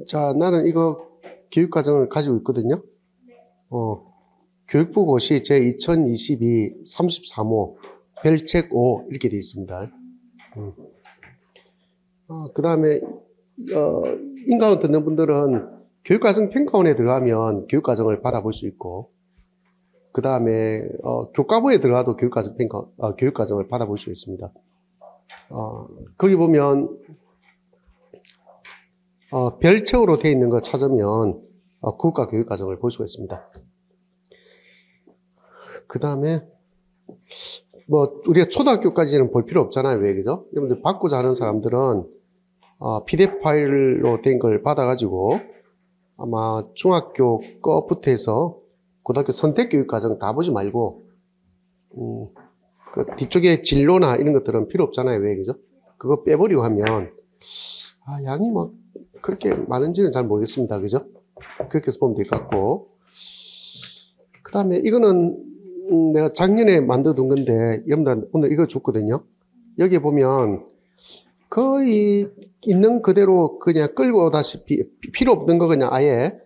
자, 나는 이거 교육과정을 가지고 있거든요. 교육부 고시 제2022 33호 별책 5 이렇게 되어 있습니다. 그 다음에 인강을 듣는 분들은 교육과정 평가원에 들어가면 교육과정을 받아볼 수 있고, 그 다음에 교과부에 들어가도 교육과정을 받아볼 수 있습니다. 거기 보면 별책으로 되어 있는 거 찾으면 국가교육과정을 볼 수가 있습니다. 그 다음에 우리가 초등학교까지는 볼 필요 없잖아요. 왜 그죠? 여러분들 받고자 하는 사람들은 PDF 파일로 된 걸 받아가지고 아마 중학교 거부터 해서 고등학교 선택교육과정 다 보지 말고 그 뒤쪽에 진로나 이런 것들은 필요 없잖아요. 왜 그죠? 그거 빼버리고 하면 양이 뭐 그렇게 많은지는 잘 모르겠습니다. 그죠? 그렇게 해서 보면 될 것 같고, 그 다음에 이거는 내가 작년에 만들어둔 건데 여러분들 오늘 이거 줬거든요. 여기 보면 거의 있는 그대로 그냥 끌고 오다시피 필요 없는 거 그냥 아예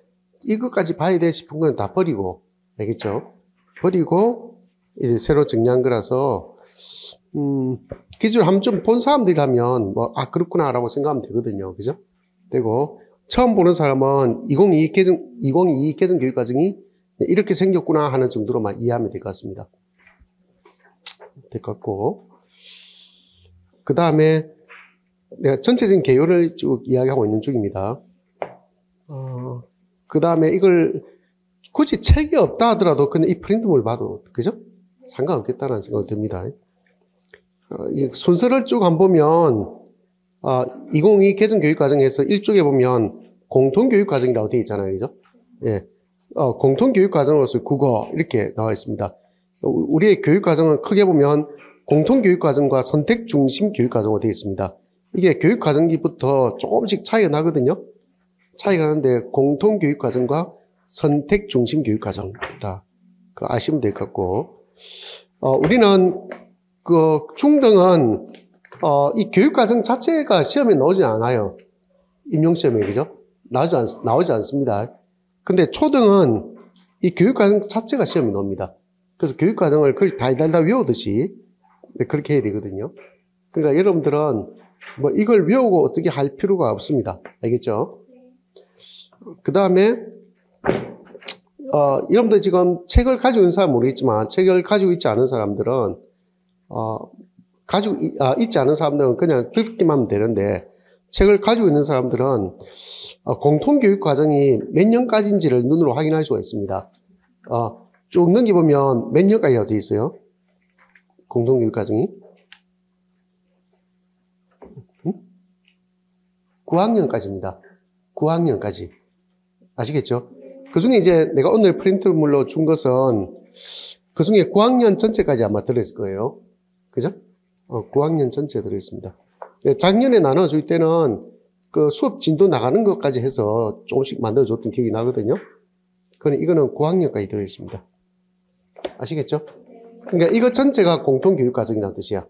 이것까지 봐야 돼 싶은 건 다 버리고, 알겠죠? 버리고 이제 새로 정리한 거라서 기존 한번 좀 본 사람들이라면 그렇구나 라고 생각하면 되거든요. 그죠? 되고, 처음 보는 사람은 2022 개정 교육과정이 이렇게 생겼구나 하는 정도로만 이해하면 될 것 같습니다. 될 것 같고, 그 다음에 내가 전체적인 개요를 쭉 이야기하고 있는 중입니다. 그 다음에 이걸 굳이 책이 없다 하더라도 그냥 이 프린트물 봐도, 그죠? 상관없겠다는 생각이 듭니다. 이 순서를 쭉 한번 보면 2022 개정 교육과정에서 1쪽에 보면 공통교육과정이라고 되어 있잖아요. 그죠? 예. 공통교육과정으로서 국어 이렇게 나와 있습니다. 우리의 교육과정은 크게 보면 공통교육과정과 선택중심 교육과정으로 되어 있습니다. 이게 교육과정기부터 조금씩 차이가 나거든요. 차이가 나는데 공통교육과정과 선택중심 교육과정이다. 그거 아시면 될 것 같고, 우리는 중등은 이 교육과정 자체가 시험에 나오지 않아요. 임용시험에, 그죠? 나오지 않습니다. 근데 초등은 이 교육과정 자체가 시험에 나옵니다. 그래서 교육과정을 거의 달달다 외우듯이 그렇게 해야 되거든요. 그러니까 여러분들은 이걸 외우고 어떻게 할 필요가 없습니다. 알겠죠? 그 다음에 여러분들 지금 책을 가지고 있는 사람은 모르겠지만 책을 가지고 있지 않은 사람들은 있지 않은 사람들은 그냥 듣기만 하면 되는데, 책을 가지고 있는 사람들은 공통교육과정이 몇 년까지인지를 눈으로 확인할 수가 있습니다. 쭉 넘겨보면 몇 년까지라고 되어 있어요? 공통교육과정이 9학년까지입니다. 9학년까지. 아시겠죠? 그 중에 이제 내가 오늘 프린트물로 준 것은 그 중에 9학년 전체까지 아마 들어있을 거예요. 그죠? 9학년 전체에 들어있습니다. 네, 작년에 나눠줄 때는 그 수업 진도 나가는 것까지 해서 조금씩 만들어줬던 기억이 나거든요. 그런데 이거는 9학년까지 들어있습니다. 아시겠죠? 그러니까 이거 전체가 공통교육과정이라는 뜻이야.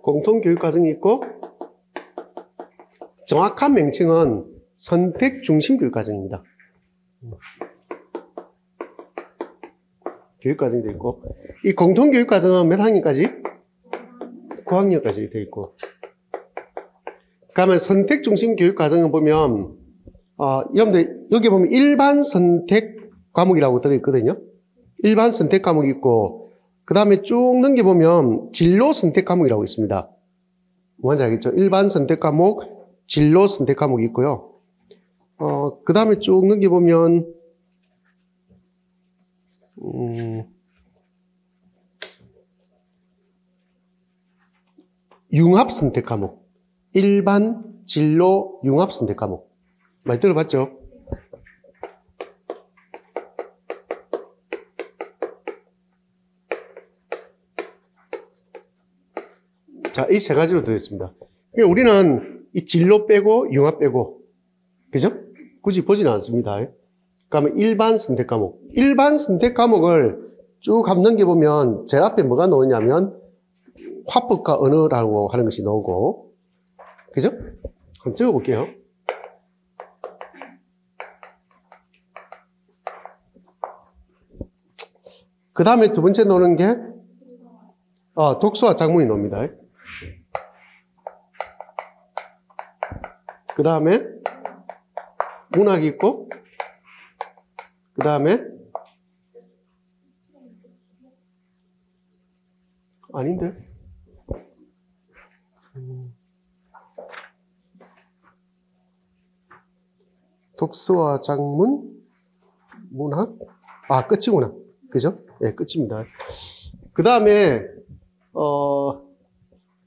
공통교육과정이 있고, 정확한 명칭은 선택중심교육과정입니다. 교육과정이 되어 있고, 이 공통교육과정은 몇 학년까지? 9학년까지 되어 있고, 그러면 선택중심교육과정을 보면 여러분들 여기 보면 일반 선택 과목이라고 들어있거든요. 일반 선택 과목이 있고, 그 다음에 쭉 넘겨보면 진로 선택 과목이라고 있습니다. 뭔지 알겠죠? 일반 선택 과목, 진로 선택 과목이 있고요. 그 다음에 쭉 넘겨보면 융합 선택 과목, 일반, 진로, 융합 선택 과목 많이 들어봤죠? 자, 이 세 가지로 들어있습니다. 우리는 이 진로 빼고 융합 빼고 그죠? 굳이 보지는 않습니다. 그러면 일반 선택 과목. 일반 선택 과목을 쭉 한번 넘겨보면 제일 앞에 뭐가 나오냐면 화법과 언어라고 하는 것이 나오고, 그죠? 한번 적어볼게요. 그 다음에 두 번째 나오는 게 독서와 작문이 나옵니다. 그 다음에 문학이 있고, 그 다음에 아닌데? 독서와 작문, 문학, 끝이구나. 그죠? 네, 끝입니다. 그 다음에,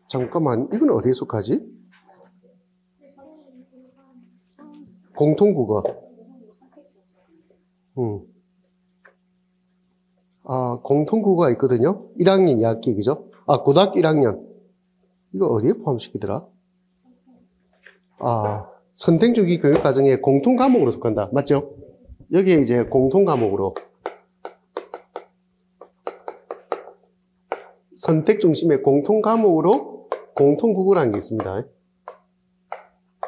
잠깐만, 이건 어디에 속하지? 공통국어. 공통국어가 있거든요. 1학년 2학기, 그죠? 고등학교 1학년. 이거 어디에 포함시키더라? 선택주기 교육과정의 공통과목으로 속한다. 맞죠? 여기에 이제 공통과목으로. 선택 중심의 공통과목으로 공통국어라는 게 있습니다.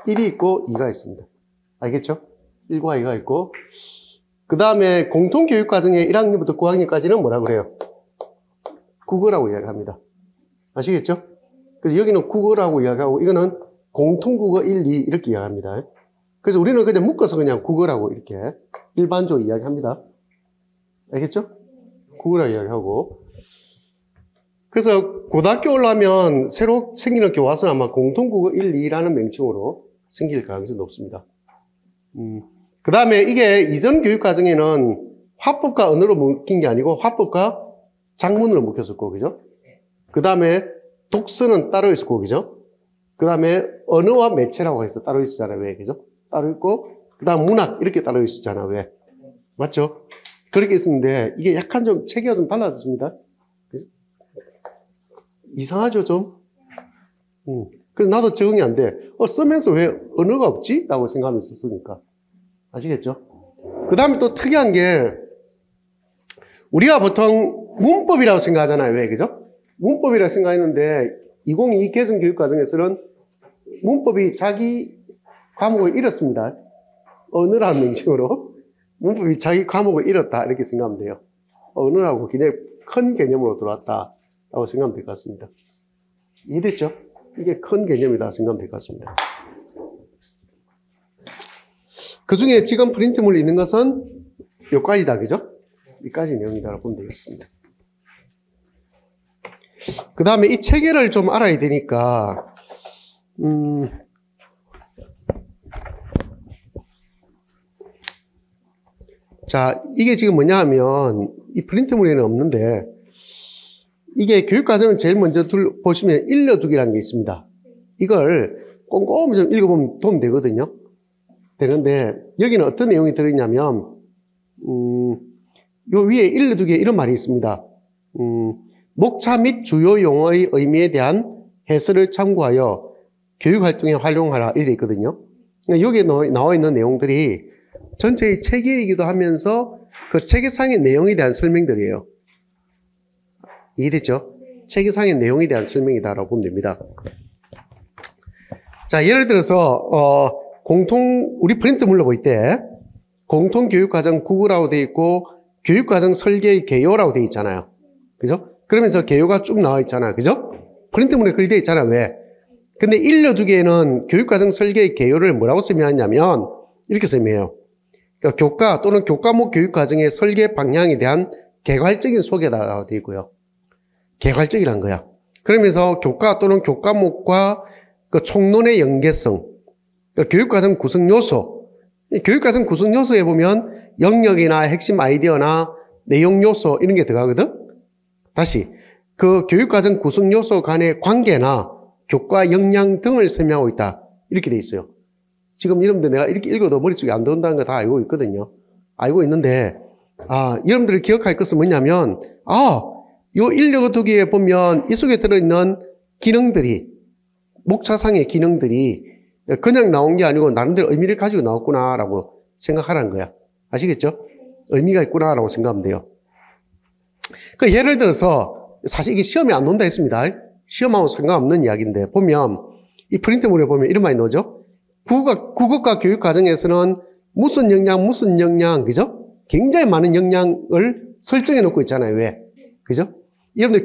1이 있고 2가 있습니다. 알겠죠? 1과 2가 있고, 그 다음에 공통교육과정의 1학년부터 9학년까지는 뭐라고 그래요? 국어라고 이야기합니다. 아시겠죠? 그래서 여기는 국어라고 이야기하고, 이거는 공통국어 1, 2 이렇게 이야기합니다. 그래서 우리는 그냥 묶어서 그냥 국어라고 이렇게 일반적으로 이야기합니다. 알겠죠? 국어라고 이야기하고. 그래서 고등학교 올라가면 새로 생기는 교과서는 아마 공통국어 1, 2라는 명칭으로 생길 가능성이 높습니다. 그 다음에 이게 이전 교육과정에는 화법과 언어로 묶인 게 아니고 화법과 작문으로 묶였었고, 그죠? 그 다음에 독서는 따로 있었고, 그죠? 그 다음에 언어와 매체라고 해서 따로 있었잖아요. 왜? 그죠? 따로 있고, 그 다음 문학 이렇게 따로 있었잖아요. 왜? 맞죠? 그렇게 있었는데 이게 약간 좀 체계가 좀 달라졌습니다. 그죠? 이상하죠, 좀? 그래서 나도 적응이 안 돼. 쓰면서 왜 언어가 없지? 라고 생각하면서 쓰니까. 아시겠죠? 그 다음에 또 특이한 게, 우리가 보통 문법이라고 생각하잖아요. 왜? 그죠? 문법이라고 생각했는데, 2022 개정 교육과정에서는 문법이 자기 과목을 잃었습니다. 언어라는 명칭으로. 문법이 자기 과목을 잃었다. 이렇게 생각하면 돼요. 언어라고 굉장히 큰 개념으로 들어왔다라고 생각하면 될 것 같습니다. 이해됐죠? 이게 큰 개념이다 생각하면 될 것 같습니다. 그 중에 지금 프린트물이 있는 것은 여기까지다, 그죠? 여기까지 내용이다라고 보면 되겠습니다. 그 다음에 이 체계를 좀 알아야 되니까, 자, 이게 지금 뭐냐 하면, 이 프린트물에는 없는데, 이게 교육과정을 제일 먼저 보시면 일러두기라는 게 있습니다. 이걸 꼼꼼히 좀 읽어보면 도움 되거든요. 되는데, 여기는 어떤 내용이 들어있냐면, 요 위에 일러두기에 이런 말이 있습니다. 목차 및 주요 용어의 의미에 대한 해설을 참고하여 교육활동에 활용하라. 이렇게 있거든요. 여기에 나와 있는 내용들이 전체의 체계이기도 하면서 그 체계상의 내용에 대한 설명들이에요. 이해됐죠? 체계상의 내용에 대한 설명이다라고 보면 됩니다. 자, 예를 들어서, 우리 프린트물로 볼 때, 공통교육과정 국어라고 되어 있고, 교육과정 설계의 개요라고 되어 있잖아요. 그죠? 그러면서 개요가 쭉 나와 있잖아요. 그죠? 프린트물에 그리 되어 있잖아요. 왜? 근데 일러두기에는 교육과정 설계의 개요를 뭐라고 설명하냐면, 이렇게 설명해요. 그러니까 교과 또는 교과목 교육과정의 설계 방향에 대한 개괄적인 소개다라고 되어 있고요. 개괄적이란 거야. 그러면서 교과 또는 교과목과 그 총론의 연계성, 교육과정 구성 요소, 교육과정 구성 요소에 보면 영역이나 핵심 아이디어나 내용 요소 이런 게 들어가거든. 다시 그 교육과정 구성 요소 간의 관계나 교과 역량 등을 설명하고 있다. 이렇게 돼 있어요. 지금 여러분들 내가 이렇게 읽어도 머릿속에 안 들어온다는 거 다 알고 있거든요. 알고 있는데, 여러분들이 기억할 것은 뭐냐면, 요 일러두기에 보면 이 속에 들어있는 기능들이, 목차상의 기능들이 그냥 나온 게 아니고 나름대로 의미를 가지고 나왔구나라고 생각하라는 거야. 아시겠죠? 의미가 있구나라고 생각하면 돼요. 그 예를 들어서 사실 이게 시험에 안 나온다 했습니다. 시험하고 상관없는 이야기인데 보면 이 프린트물에 보면 이런 말이 나오죠. 국어과 교육 과정에서는 무슨 영양, 그죠? 굉장히 많은 영양을 설정해 놓고 있잖아요. 왜? 그죠? 여러분들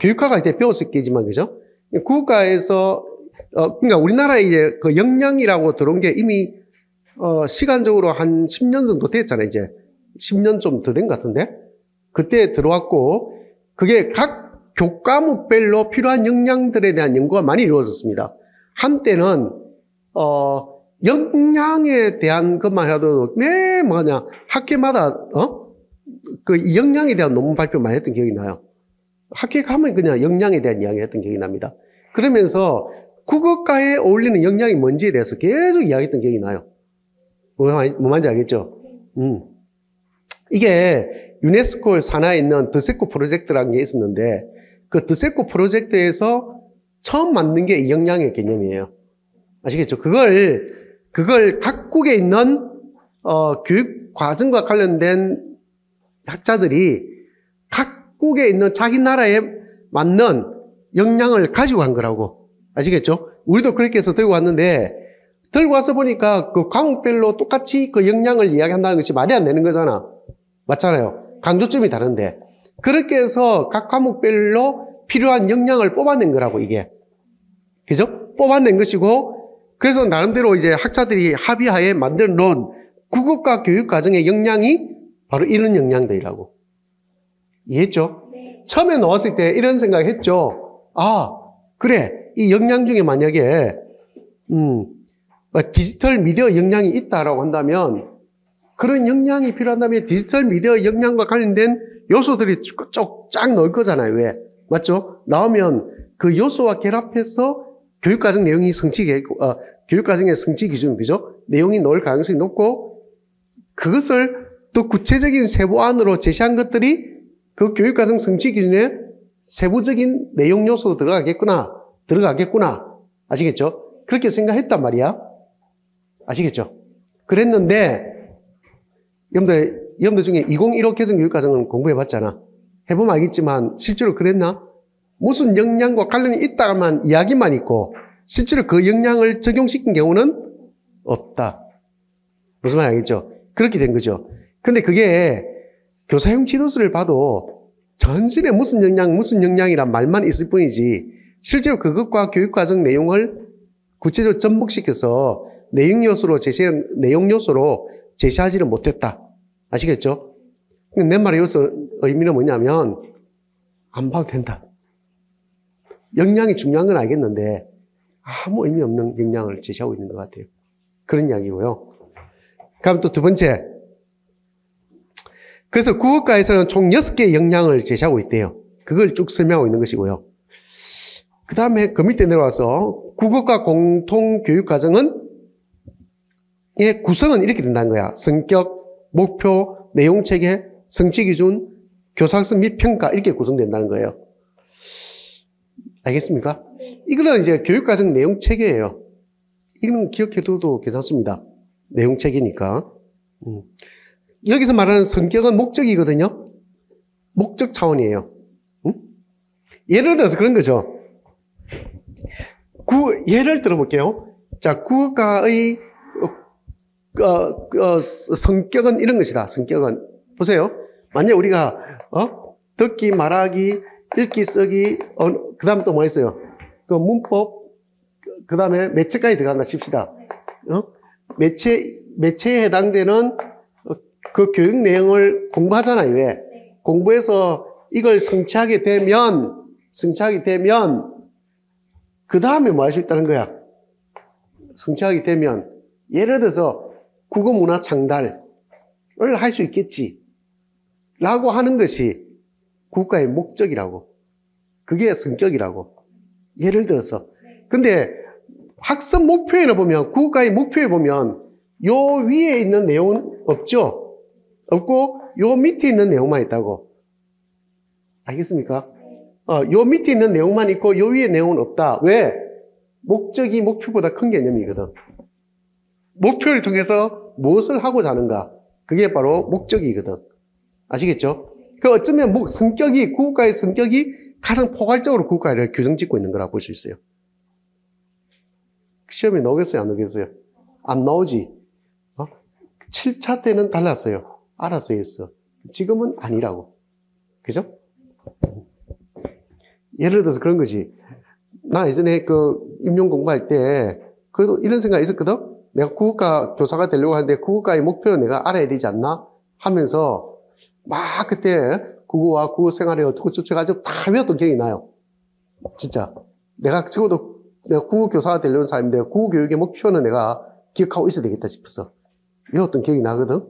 교육학을 때 배웠었겠지만, 그죠? 국어과에서, 그러니까 우리나라에 이제 그 영양이라고 들어온 게 이미, 시간적으로 한 10년 정도 됐잖아요. 이제 10년 좀 더 된 것 같은데. 그때 들어왔고, 그게 각 교과목별로 필요한 영양들에 대한 연구가 많이 이루어졌습니다. 한때는, 영양에 대한 것만 해도 학교마다, 그 영양에 대한 논문 발표 많이 했던 기억이 나요. 학교에 가면 그냥 영양에 대한 이야기 했던 기억이 납니다. 그러면서 국어과에 어울리는 영양이 뭔지에 대해서 계속 이야기했던 기억이 나요. 뭐 말인지 알겠죠? 이게 유네스코 산하에 있는 드세코 프로젝트라는 게 있었는데 그 드세코 프로젝트에서 처음 만든 게 이 영양의 개념이에요. 아시겠죠? 그걸 각국에 있는 교육 과정과 관련된 학자들이 각국에 있는 자기 나라에 맞는 역량을 가지고 간 거라고. 아시겠죠? 우리도 그렇게 해서 들고 왔는데, 들고 와서 보니까 그 과목별로 똑같이 그 역량을 이야기한다는 것이 말이 안 되는 거잖아. 맞잖아요. 강조점이 다른데. 그렇게 해서 각 과목별로 필요한 역량을 뽑아낸 거라고, 이게. 그죠? 뽑아낸 것이고, 그래서 나름대로 이제 학자들이 합의하에 만들어 놓은 국어과 교육 과정의 역량이 바로 이런 역량들이라고. 이해했죠? 네. 처음에 나왔을 때 이런 생각을 했죠. 아, 그래. 이 역량 중에 만약에, 디지털 미디어 역량이 있다라고 한다면, 그런 역량이 필요한다면 디지털 미디어 역량과 관련된 요소들이 쫙 넣을 거잖아요. 왜? 맞죠? 나오면 그 요소와 결합해서 교육과정 내용이 교육과정의 성취 기준, 그죠? 내용이 넣을 가능성이 높고, 그것을 또 구체적인 세부안으로 제시한 것들이 그 교육과정 성취 기준에 세부적인 내용 요소로 들어가겠구나. 아시겠죠? 그렇게 생각했단 말이야. 아시겠죠? 그랬는데, 여러분들 중에 2015 개정 교육과정은 공부해봤잖아. 해보면 알겠지만, 실제로 그랬나? 무슨 역량과 관련이 있다만 이야기만 있고, 실제로 그 역량을 적용시킨 경우는 없다. 무슨 말인지 알겠죠? 그렇게 된 거죠. 근데 그게 교사용 지도서를 봐도 전신에 무슨 역량이란 말만 있을 뿐이지 실제로 그것과 교육과정 내용을 구체적으로 접목시켜서 내용 요소로 제시하지는 못했다. 아시겠죠? 내 말의 의미는 뭐냐면 안 봐도 된다. 역량이 중요한 건 알겠는데 아무 의미 없는 역량을 제시하고 있는 것 같아요. 그런 이야기고요. 그럼 또 두 번째. 그래서 국어과에서는 총 6개의 역량을 제시하고 있대요. 그걸 쭉 설명하고 있는 것이고요. 그 다음에 그 밑에 내려와서 국어과 공통교육과정은 의 구성은 이렇게 된다는 거야. 성격, 목표, 내용체계, 성취기준, 교사학습 및 평가 이렇게 구성된다는 거예요. 알겠습니까? 이거는 이제 교육과정 내용체계예요. 이건 기억해둬도 괜찮습니다. 내용체계니까. 여기서 말하는 성격은 목적이거든요. 목적 차원이에요. 예를 들어서 그런 거죠. 예를 들어볼게요. 자, 국어과의 성격은 이런 것이다. 성격은 보세요. 만약 우리가 듣기, 말하기, 읽기, 쓰기, 그 다음 또 뭐 있어요? 그 문법, 그 다음에 매체까지 들어간다 칩시다. 매체에 해당되는 그 교육 내용을 공부하잖아요. 왜? 공부해서 이걸 성취하게 되면 그 다음에 뭐 할 수 있다는 거야? 성취하게 되면 예를 들어서 국어 문화 창달을 할 수 있겠지 라고 하는 것이 국가의 목적이라고. 그게 성격이라고. 예를 들어서. 근데 학습 목표에 보면, 국가의 목표에 보면 요 위에 있는 내용은 없죠? 없고 요 밑에 있는 내용만 있다고. 알겠습니까? 요 밑에 있는 내용만 있고 요 위에 내용은 없다. 왜? 목적이 목표보다 큰 개념이거든. 목표를 통해서 무엇을 하고자 하는가? 그게 바로 목적이거든. 아시겠죠? 그 어쩌면 구국가의 성격이 가장 포괄적으로 구국가를 규정짓고 있는 거라고 볼 수 있어요. 시험에 나오겠어요? 안 나오겠어요? 안 나오지. 7차 때는 달랐어요. 알아서 했어. 지금은 아니라고. 그죠? 예를 들어서 그런 거지. 나 예전에 임용 공부할 때, 그래도 이런 생각이 있었거든? 내가 구국가 교사가 되려고 하는데 구국가의 목표를 내가 알아야 되지 않나? 하면서 막 그때 국어와 국어 생활에 어떻게 쫓아가지고 다 배웠던 기억이 나요. 진짜. 내가 적어도 내가 국어 교사가 되려는 사람인데 국어 교육의 목표는 내가 기억하고 있어야 되겠다 싶어서 외웠던 기억이 나거든?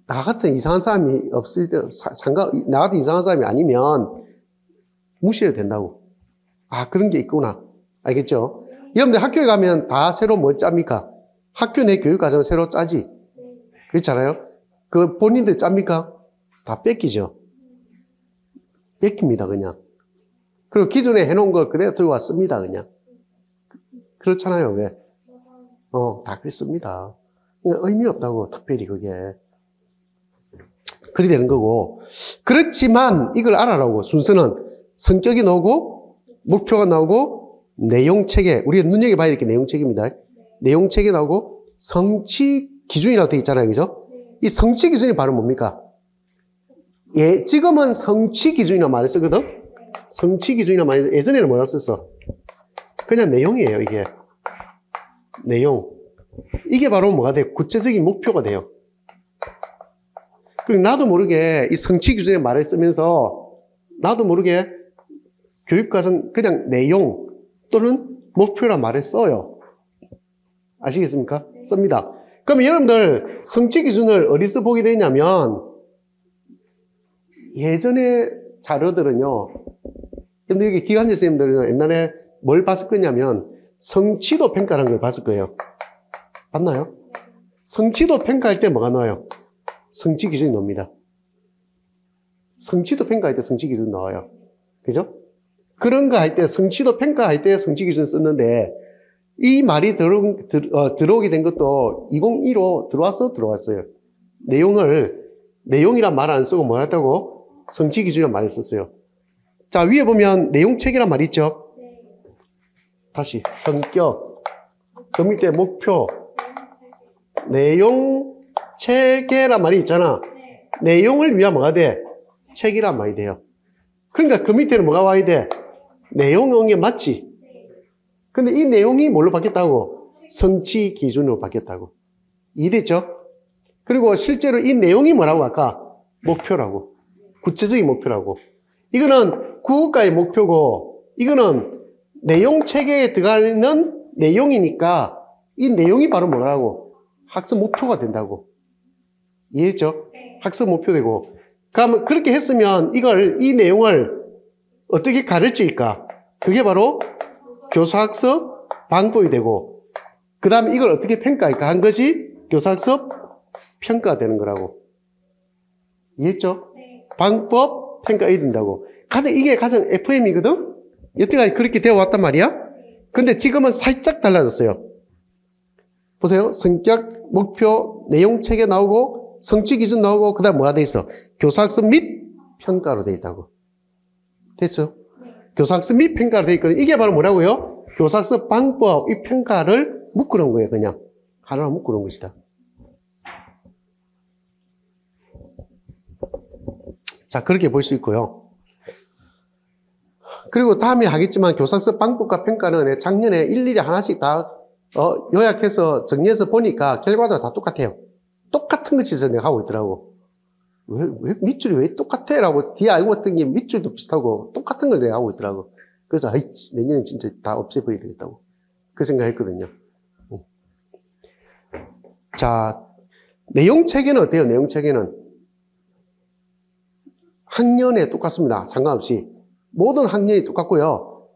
나 같은 이상한 사람이 없을 때, 나 같은 이상한 사람이 아니면 무시해도 된다고. 아, 그런 게 있구나. 알겠죠? 여러분들 학교에 가면 다 새로 뭐 짭니까? 학교 내 교육과정을 새로 짜지. 그렇잖아요? 그 본인들 짭니까? 다 뺏기죠. 뺏깁니다, 그냥. 그리고 기존에 해놓은 걸 그대로 들고 왔습니다, 그냥. 그렇잖아요, 왜? 다 그랬습니다. 의미 없다고, 특별히 그게. 그리 되는 거고. 그렇지만 이걸 알아라고. 순서는 성격이 나오고, 목표가 나오고, 내용체계. 우리가 눈여겨봐야 될 게 내용체계입니다. 내용체계 나오고, 성취 기준이라고 되어 있잖아요, 그죠? 이 성취 기준이 바로 뭡니까? 예, 지금은 성취 기준이라고 말을 쓰거든? 성취 기준이라고 말을 예전에는 뭐라 썼어? 그냥 내용이에요, 이게. 내용. 이게 바로 뭐가 돼요? 구체적인 목표가 돼요. 그리고 나도 모르게 이 성취 기준의 말을 쓰면서 나도 모르게 교육과정 그냥 내용 또는 목표란 말을 써요. 아시겠습니까? 씁니다. 그럼 여러분들 성취 기준을 어디서 보게 되냐면 예전에 자료들은요. 근데 여기 기간제 선생님들은 옛날에 뭘 봤을 거냐면 성취도 평가라는 걸 봤을 거예요. 봤나요? 성취도 평가할 때 뭐가 나와요? 성취 기준이 나옵니다. 성취도 평가할 때 성취 기준 나와요. 그죠? 그런 거 할 때 성취도 평가할 때 성취 기준 썼는데 이 말이 들어오게 된 것도 2015 들어왔어요. 내용이란 말 안 쓰고 뭐 했다고? 성취 기준이란 말을 썼어요. 자, 위에 보면 내용 체계란 말이 있죠? 다시 성격, 그 밑에 목표, 내용 체계란 말이 있잖아. 내용을 위한 뭐가 돼? 책이란 말이 돼요. 그러니까 그 밑에는 뭐가 와야 돼? 내용이 맞지? 근데 이 내용이 뭘로 바뀌었다고? 성취 기준으로 바뀌었다고. 이해됐죠? 그리고 실제로 이 내용이 뭐라고 할까? 목표라고. 구체적인 목표라고. 이거는 구국가의 목표고, 이거는 내용 체계에 들어가는 내용이니까 이 내용이 바로 뭐라고? 학습 목표가 된다고. 이해했죠? 학습 목표 되고. 그러면 그렇게 했으면 이 내용을 어떻게 가르칠까? 그게 바로 교사학습 방법이 되고, 그 다음에 이걸 어떻게 평가할까 한 것이 교사학습 평가가 되는 거라고. 이해했죠? 방법 평가해야 된다고. 이게 가장 FM이거든? 여태까지 그렇게 되어 왔단 말이야? 근데 지금은 살짝 달라졌어요. 보세요. 성격, 목표, 내용 체계 나오고, 성취 기준 나오고, 그 다음 뭐가 돼 있어? 교사학습 및 평가로 돼 있다고. 됐어요? 교사학습 및 평가로 돼 있거든요. 이게 바로 뭐라고요? 교사학습 방법, 이 평가를 묶어놓은 거예요, 그냥. 하나로 묶어놓은 것이다. 자, 그렇게 볼 수 있고요. 그리고 다음에 하겠지만 교사학습 방법과 평가는 작년에 일일이 하나씩 다 요약해서 정리해서 보니까 결과가 다 똑같아요. 똑같은 것이 내가 하고 있더라고. 왜 밑줄이 왜 똑같아? 라고 뒤에 알고 봤더니 밑줄도 비슷하고 똑같은 걸 내가 하고 있더라고. 그래서 내년에 진짜 다 없애버려야 되겠다고 그 생각했거든요. 자, 내용 체계는 어때요? 내용 체계는 학년에 똑같습니다. 상관없이 모든 학년이 똑같고요.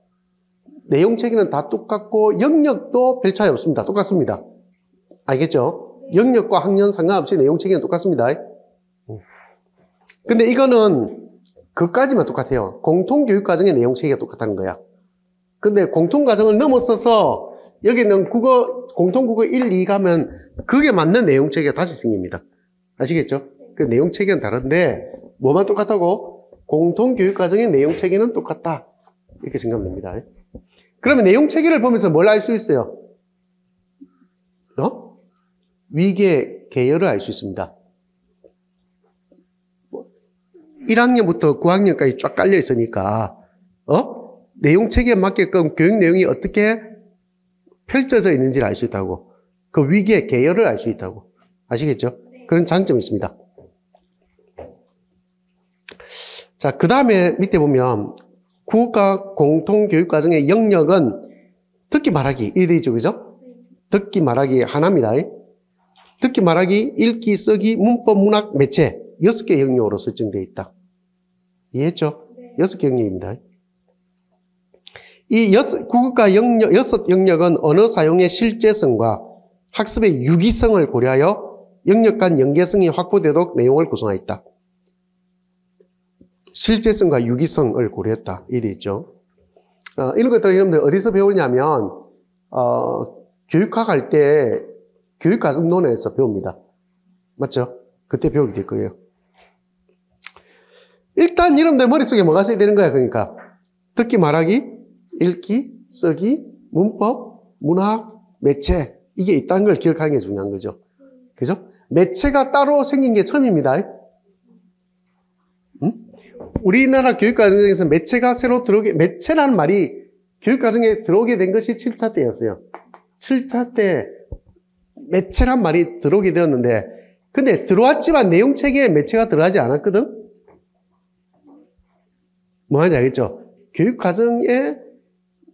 내용 체계는 다 똑같고 영역도 별 차이 없습니다. 똑같습니다. 알겠죠? 영역과 학년 상관없이 내용 체계는 똑같습니다. 근데 이거는 그까지만 똑같아요. 공통교육과정의 내용 체계가 똑같다는 거야. 근데 공통과정을 넘어서서 여기는 공통국어 1, 2 가면 그게 맞는 내용체계가 다시 생깁니다. 아시겠죠? 그 내용체계는 다른데 뭐만 똑같다고? 공통교육과정의 내용체계는 똑같다. 이렇게 생각하면 됩니다. 그러면 내용체계를 보면서 뭘 알 수 있어요? 위계, 계열을 알 수 있습니다. 1학년부터 9학년까지 쫙 깔려 있으니까 내용체계에 맞게끔 교육 내용이 어떻게 펼쳐져 있는지를 알 수 있다고. 그 위계, 계열을 알 수 있다고. 아시겠죠? 그런 장점이 있습니다. 자, 그 다음에 밑에 보면 국가 공통교육과정의 영역은 듣기 말하기 이래 있죠, 그죠? 듣기 말하기 하나입니다. 듣기 말하기, 읽기, 쓰기, 문법, 문학, 매체 6개 영역으로 설정되어 있다. 이해했죠? 6개 영역입니다. 이 국어과 영역, 6영역은 언어 사용의 실제성과 학습의 유기성을 고려하여 영역 간 연계성이 확보되도록 내용을 구성하였다. 실제성과 유기성을 고려했다. 이래 있죠. 이런 것들을 여러분들 어디서 배우냐면, 교육학 할 때 교육과정론에서 배웁니다. 맞죠? 그때 배우게 될 거예요. 일단 여러분들 머릿속에 뭐가 있어야 되는 거야, 그러니까. 듣기, 말하기, 읽기, 쓰기, 문법, 문학, 매체. 이게 있다는 걸 기억하는 게 중요한 거죠. 그죠? 매체가 따로 생긴 게 처음입니다. 우리나라 교육과정에서 매체가 새로 들어오게, 매체라는 말이 교육과정에 들어오게 된 것이 7차 때였어요. 7차 때 매체란 말이 들어오게 되었는데, 근데 들어왔지만 내용체계에 매체가 들어가지 않았거든? 뭐 하는지 알겠죠? 교육과정에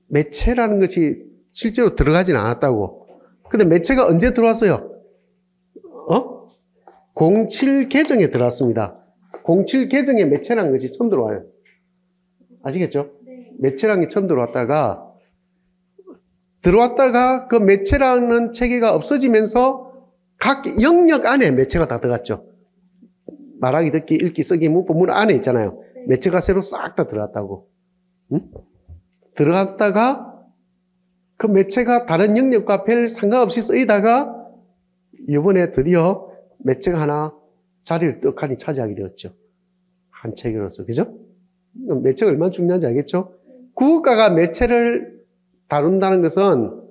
매체라는 것이 실제로 들어가진 않았다고. 근데 매체가 언제 들어왔어요? 07 개정에 들어왔습니다. 07 개정에 매체라는 것이 처음 들어와요. 아시겠죠? 매체라는 게 처음 들어왔다가 그 매체라는 체계가 없어지면서 각 영역 안에 매체가 다 들어갔죠. 말하기, 듣기, 읽기, 쓰기, 문법, 문학 안에 있잖아요. 매체가 새로 싹 다 들어갔다고. 들어갔다가 그 매체가 다른 영역과 별 상관없이 쓰이다가 이번에 드디어 매체가 하나 자리를 떡하니 차지하게 되었죠. 한 체계로서. 그죠? 매체가 얼마나 중요한지 알겠죠? 국어과가 매체를 다룬다는 것은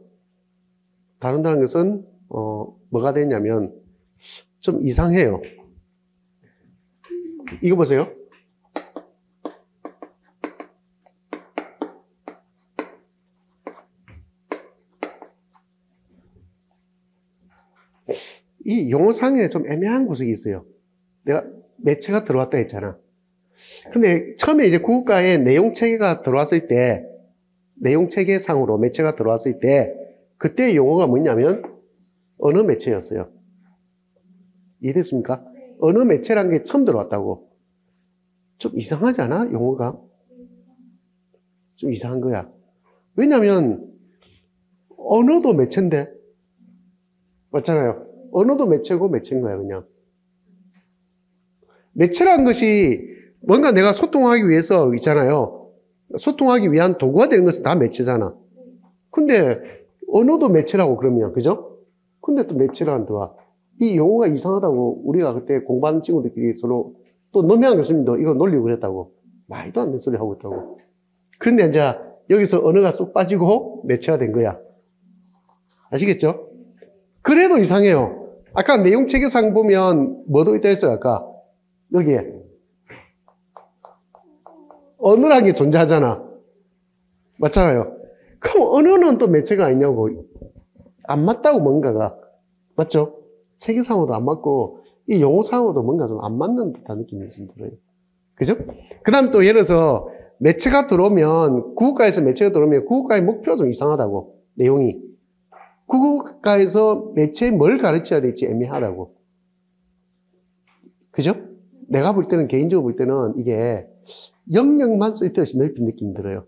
뭐가 되냐면 좀 이상해요. 이거 보세요. 이 용어상에 좀 애매한 구석이 있어요. 내가 매체가 들어왔다 했잖아. 근데 처음에 이제 국어과에 내용체계가 들어왔을 때, 내용체계상으로 매체가 들어왔을 때, 그때 용어가 뭐냐면, 언어 매체였어요. 이해됐습니까? 언어 매체란 게 처음 들어왔다고. 좀 이상하지 않아? 용어가? 좀 이상한 거야. 왜냐면, 언어도 매체인데, 맞잖아요. 언어도 매체고 매체인 거야, 그냥. 매체라는 것이 뭔가 내가 소통하기 위해서 있잖아요. 소통하기 위한 도구가 되는 것은 다 매체잖아. 근데 언어도 매체라고 그러면, 그죠? 근데 또 매체라는 도와. 이 용어가 이상하다고 우리가 그때 공부하는 친구들끼리 서로 또 노미한 교수님도 이거 놀리고 그랬다고. 말도 안 되는 소리 하고 있다고. 그런데 이제 여기서 언어가 쏙 빠지고 매체가 된 거야. 아시겠죠? 그래도 이상해요. 아까 내용체계상 보면 뭐도 있다 했어요, 아까. 여기에. 언어라는 게 존재하잖아. 맞잖아요. 그럼 언어는 또 매체가 아니냐고. 안 맞다고 뭔가가. 맞죠? 체계상으로도 안 맞고, 이 용어상으로도 뭔가 좀 안 맞는 듯한 느낌이 좀 들어요. 그죠? 그 다음 또 예를 들어서, 매체가 들어오면, 국어과에서 매체가 들어오면 국어과의 목표가 좀 이상하다고. 내용이. 국어과에서 매체에 뭘 가르쳐야 될지 애매하다고. 그죠? 내가 볼 때는, 개인적으로 볼 때는 이게 영역만 쓸데없이 넓힌 느낌이 들어요.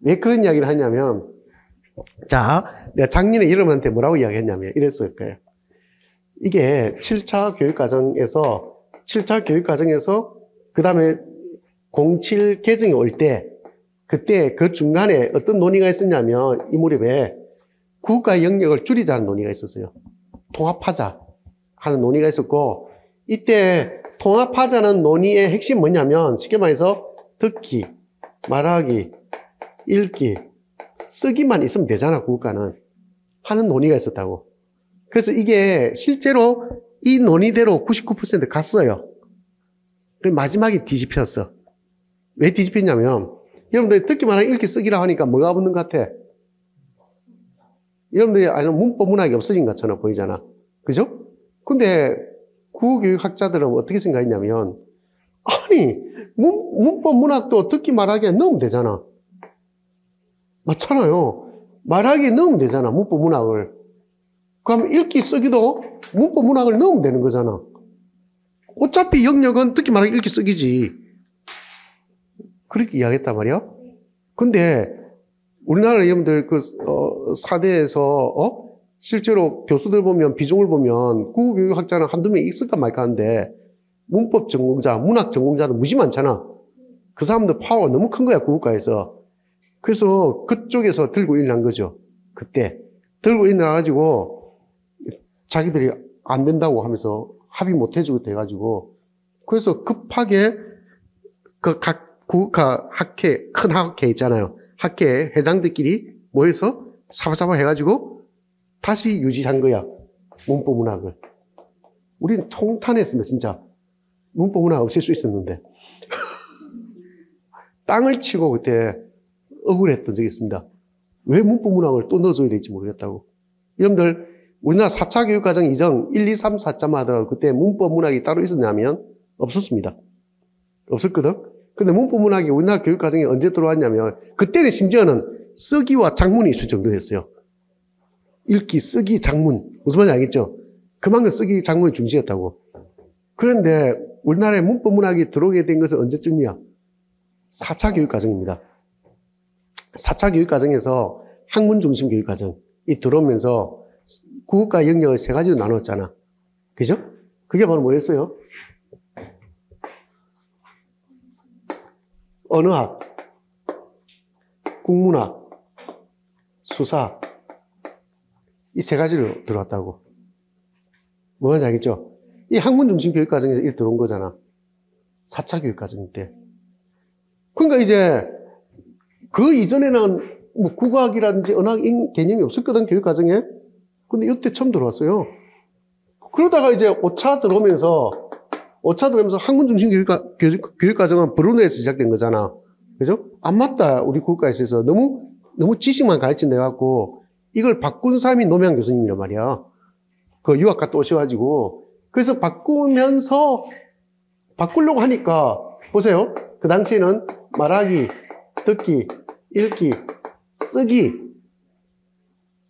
왜 그런 이야기를 하냐면, 자, 내가 작년에 여러분한테 뭐라고 이야기했냐면, 이랬을 거예요. 이게 7차 교육과정에서, 그 다음에 07 개정이 올 때, 그때 그 중간에 어떤 논의가 있었냐면 이 무렵에 국가 영역을 줄이자는 논의가 있었어요. 통합하자 하는 논의가 있었고, 이때 통합하자는 논의의 핵심이 뭐냐면 쉽게 말해서 듣기, 말하기, 읽기, 쓰기만 있으면 되잖아, 국가는 하는 논의가 있었다고. 그래서 이게 실제로 이 논의대로 99% 갔어요. 마지막에 뒤집혔어. 왜 뒤집혔냐면 여러분들 듣기, 말하기, 읽기, 쓰기라 하니까 뭐가 붙는 것 같아? 여러분들이 아는 문법 문학이 없어진 것처럼 보이잖아. 그죠? 근데 국어교육학자들은 어떻게 생각했냐면, 아니, 문법 문학도 듣기, 말하기에 넣으면 되잖아. 맞잖아요. 말하기에 넣으면 되잖아, 문법 문학을. 그럼 읽기, 쓰기도 문법 문학을 넣으면 되는 거잖아. 어차피 영역은 듣기, 말하기, 읽기, 쓰기지. 그렇게 이야기했단 말이야. 근데 우리나라 여러분들 사대에서 실제로 교수들 보면 비중을 보면 국어교육학자는 한두 명 있을까 말까 하는데 문법 전공자, 문학 전공자도 무지 많잖아. 그 사람들 파워가 너무 큰 거야, 국어과에서. 그래서 그쪽에서 들고 일어난 거죠. 그때 들고 일어나가지고 자기들이 안 된다고 하면서 합의 못 해주고 돼가지고, 그래서 급하게 그 각 국어과 학회, 큰 학회 있잖아요. 학회 회장들끼리 모여서 사바사바 해가지고 다시 유지한 거야, 문법 문학을. 우리는 통탄했습니다, 진짜. 문법 문학 없앨 수 있었는데. 땅을 치고 그때 억울했던 적이 있습니다. 왜 문법 문학을 또 넣어줘야 될지 모르겠다고. 여러분들, 우리나라 4차 교육과정 이정 1, 2, 3, 4점 하더라도 그때 문법 문학이 따로 있었냐면 없었습니다. 없었거든? 근데 문법 문학이 우리나라 교육과정에 언제 들어왔냐면 그때는 심지어는 쓰기와 작문이 있을 정도였어요. 읽기, 쓰기, 작문. 무슨 말인지 알겠죠? 그만큼 쓰기, 작문이 중시였다고. 그런데 우리나라에 문법 문학이 들어오게 된 것은 언제쯤이야? 4차 교육과정입니다. 4차 교육과정에서 학문 중심 교육과정이 들어오면서 국어과 영역을 세 가지로 나눴잖아. 그죠? 그게 바로 뭐였어요? 언어학, 국문학, 수사, 이 세 가지로 들어왔다고. 뭐가 알겠죠? 이 학문 중심 교육 과정에서 일 들어온 거잖아. 4차 교육 과정 때. 그러니까 이제 그 이전에는 뭐 국어학이라든지 언어학 개념이 없었거든, 교육 과정에. 근데 이때 처음 들어왔어요. 그러다가 이제 5차 들어오면서 학문 중심 교육 과정은 브루너에서 시작된 거잖아. 그죠? 안 맞다, 우리 국가에 있어서. 너무 지식만 가르친다 해갖고 이걸 바꾼 사람이 노무현 교수님이란 말이야. 그 유학 갔다 오셔가지고. 그래서 바꾸려고 하니까, 보세요. 그 당시에는 말하기, 듣기, 읽기, 쓰기,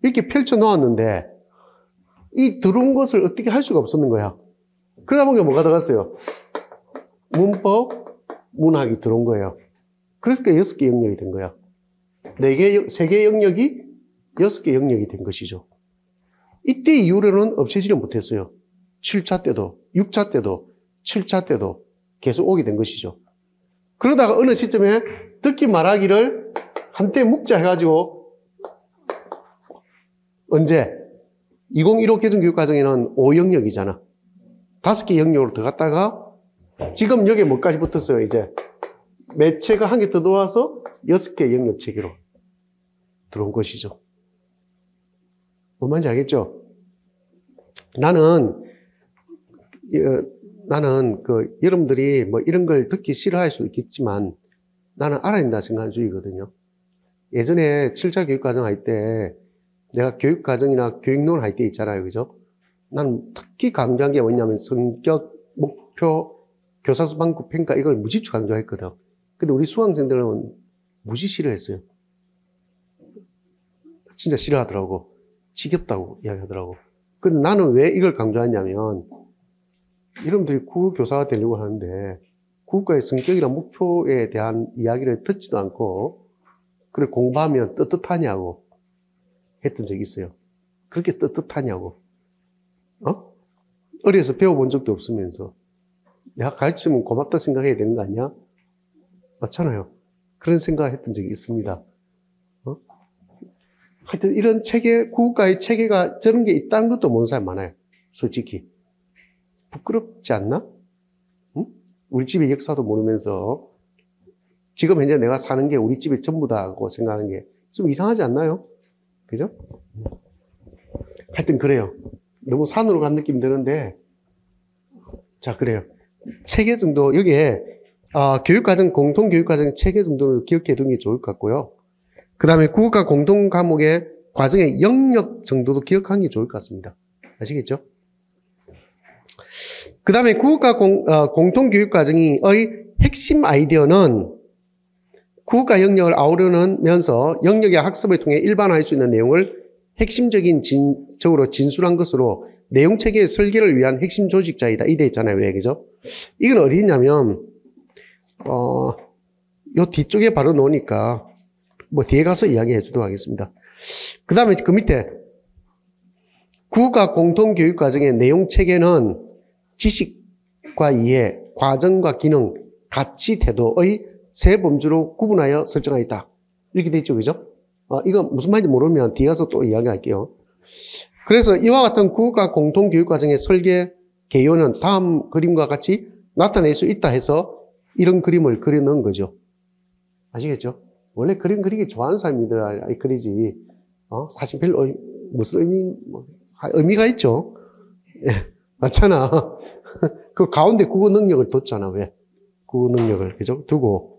이렇게 펼쳐 놓았는데, 이 들어온 것을 어떻게 할 수가 없었는 거야. 그러다 보니까 뭐가 들어갔어요? 문법, 문학이 들어온 거예요. 그래서 6개 영역이 된 거야. 3개 영역이 6개 영역이 된 것이죠. 이때 이후로는 없애지를 못했어요. 7차 때도, 6차 때도, 7차 때도 계속 오게 된 것이죠. 그러다가 어느 시점에 듣기 말하기를 한때 묵자 해가지고, 언제? 2015 개정교육과정에는 5영역이잖아. 5개 영역으로 들어갔다가, 지금 여기에 뭐까지 붙었어요, 이제? 매체가 한 개 더 들어와서 6개 영역 체계로 들어온 것이죠. 뭔 말인지 알겠죠? 나는 여러분들이 뭐 이런 걸 듣기 싫어할 수도 있겠지만 나는 알아야 된다 생각하는 주의거든요. 예전에 7차 교육과정 할 때 내가 교육과정이나 교육론 할 때 있잖아요. 그죠? 나는 특히 강조한 게 뭐냐면 성격, 목표, 교사수 방법 평가 이걸 무지 강조했거든. 근데 우리 수강생들은 무지 싫어했어요. 진짜 싫어하더라고. 지겹다고 이야기하더라고. 근데 나는 왜 이걸 강조하냐면 여러분들이 국어교사가 되려고 하는데 국어의 성격이나 목표에 대한 이야기를 듣지도 않고 그래 공부하면 떳떳하냐고 했던 적이 있어요. 그렇게 떳떳하냐고. 어려서 배워본 적도 없으면서 내가 가르치면 고맙다 생각해야 되는 거 아니야? 맞잖아요. 그런 생각을 했던 적이 있습니다. 하여튼 이런 체계, 구국가의 체계가 저런 게 있다는 것도 모르는 사람이 많아요. 솔직히. 부끄럽지 않나? 응? 우리 집의 역사도 모르면서 지금 현재 내가 사는 게 우리 집의 전부다고 생각하는 게 좀 이상하지 않나요? 그죠? 하여튼 그래요. 너무 산으로 간 느낌 드는데, 자, 그래요. 체계 정도, 여기에, 교육과정, 공통교육과정 체계 정도를 기억해 두는 게 좋을 것 같고요. 그 다음에 국어과 공통 과목의 과정의 영역 정도도 기억하는 게 좋을 것 같습니다. 아시겠죠? 그 다음에 국어과 공통교육과정의 핵심 아이디어는 국어과 영역을 아우르면서 영역의 학습을 통해 일반화할 수 있는 내용을 핵심적인 적으로 진술한 것으로 내용 체계의 설계를 위한 핵심 조직자이다. 이 돼 있잖아요. 왜, 그죠? 이건 어디 있냐면, 요 뒤쪽에 바로 놓으니까, 뭐 뒤에 가서 이야기해 주도록 하겠습니다. 그 다음에 그 밑에, 국어과 공통교육과정의 내용 체계는 지식과 이해, 과정과 기능, 가치, 태도의 세 범주로 구분하여 설정하였다. 이렇게 돼 있죠. 그죠? 이거 무슨 말인지 모르면 뒤에 가서 또 이야기할게요. 그래서 이와 같은 국어과 공통교육과정의 설계 개요는 다음 그림과 같이 나타낼 수 있다 해서 이런 그림을 그려 넣은 거죠. 아시겠죠? 원래 그림 그리기 좋아하는 사람들이 그리지. 사실 별로 무슨 의미가 있죠. 예, 맞잖아. 그 가운데 국어 능력을 뒀잖아. 왜? 국어 능력을 그죠? 두고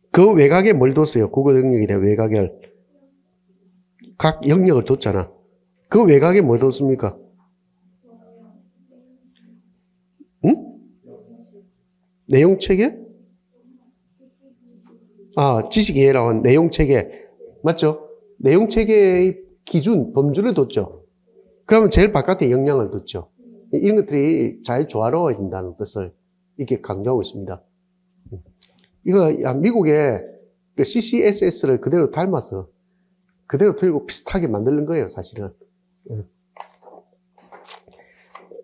그 외곽에 뭘 뒀어요? 국어 능력에 대한 외곽을 각 영역을 뒀잖아. 그 외곽에 뭘 뒀습니까? 응? 내용 체계? 지식 이해라고 하는 내용 체계. 맞죠? 내용 체계의 기준, 범주를 뒀죠. 그러면 제일 바깥에 영향을 뒀죠. 이런 것들이 잘 조화로워야 된다는 뜻을 이렇게 강조하고 있습니다. 이거 미국의 CCSS를 그대로 닮아서 그대로 들고 비슷하게 만드는 거예요, 사실은.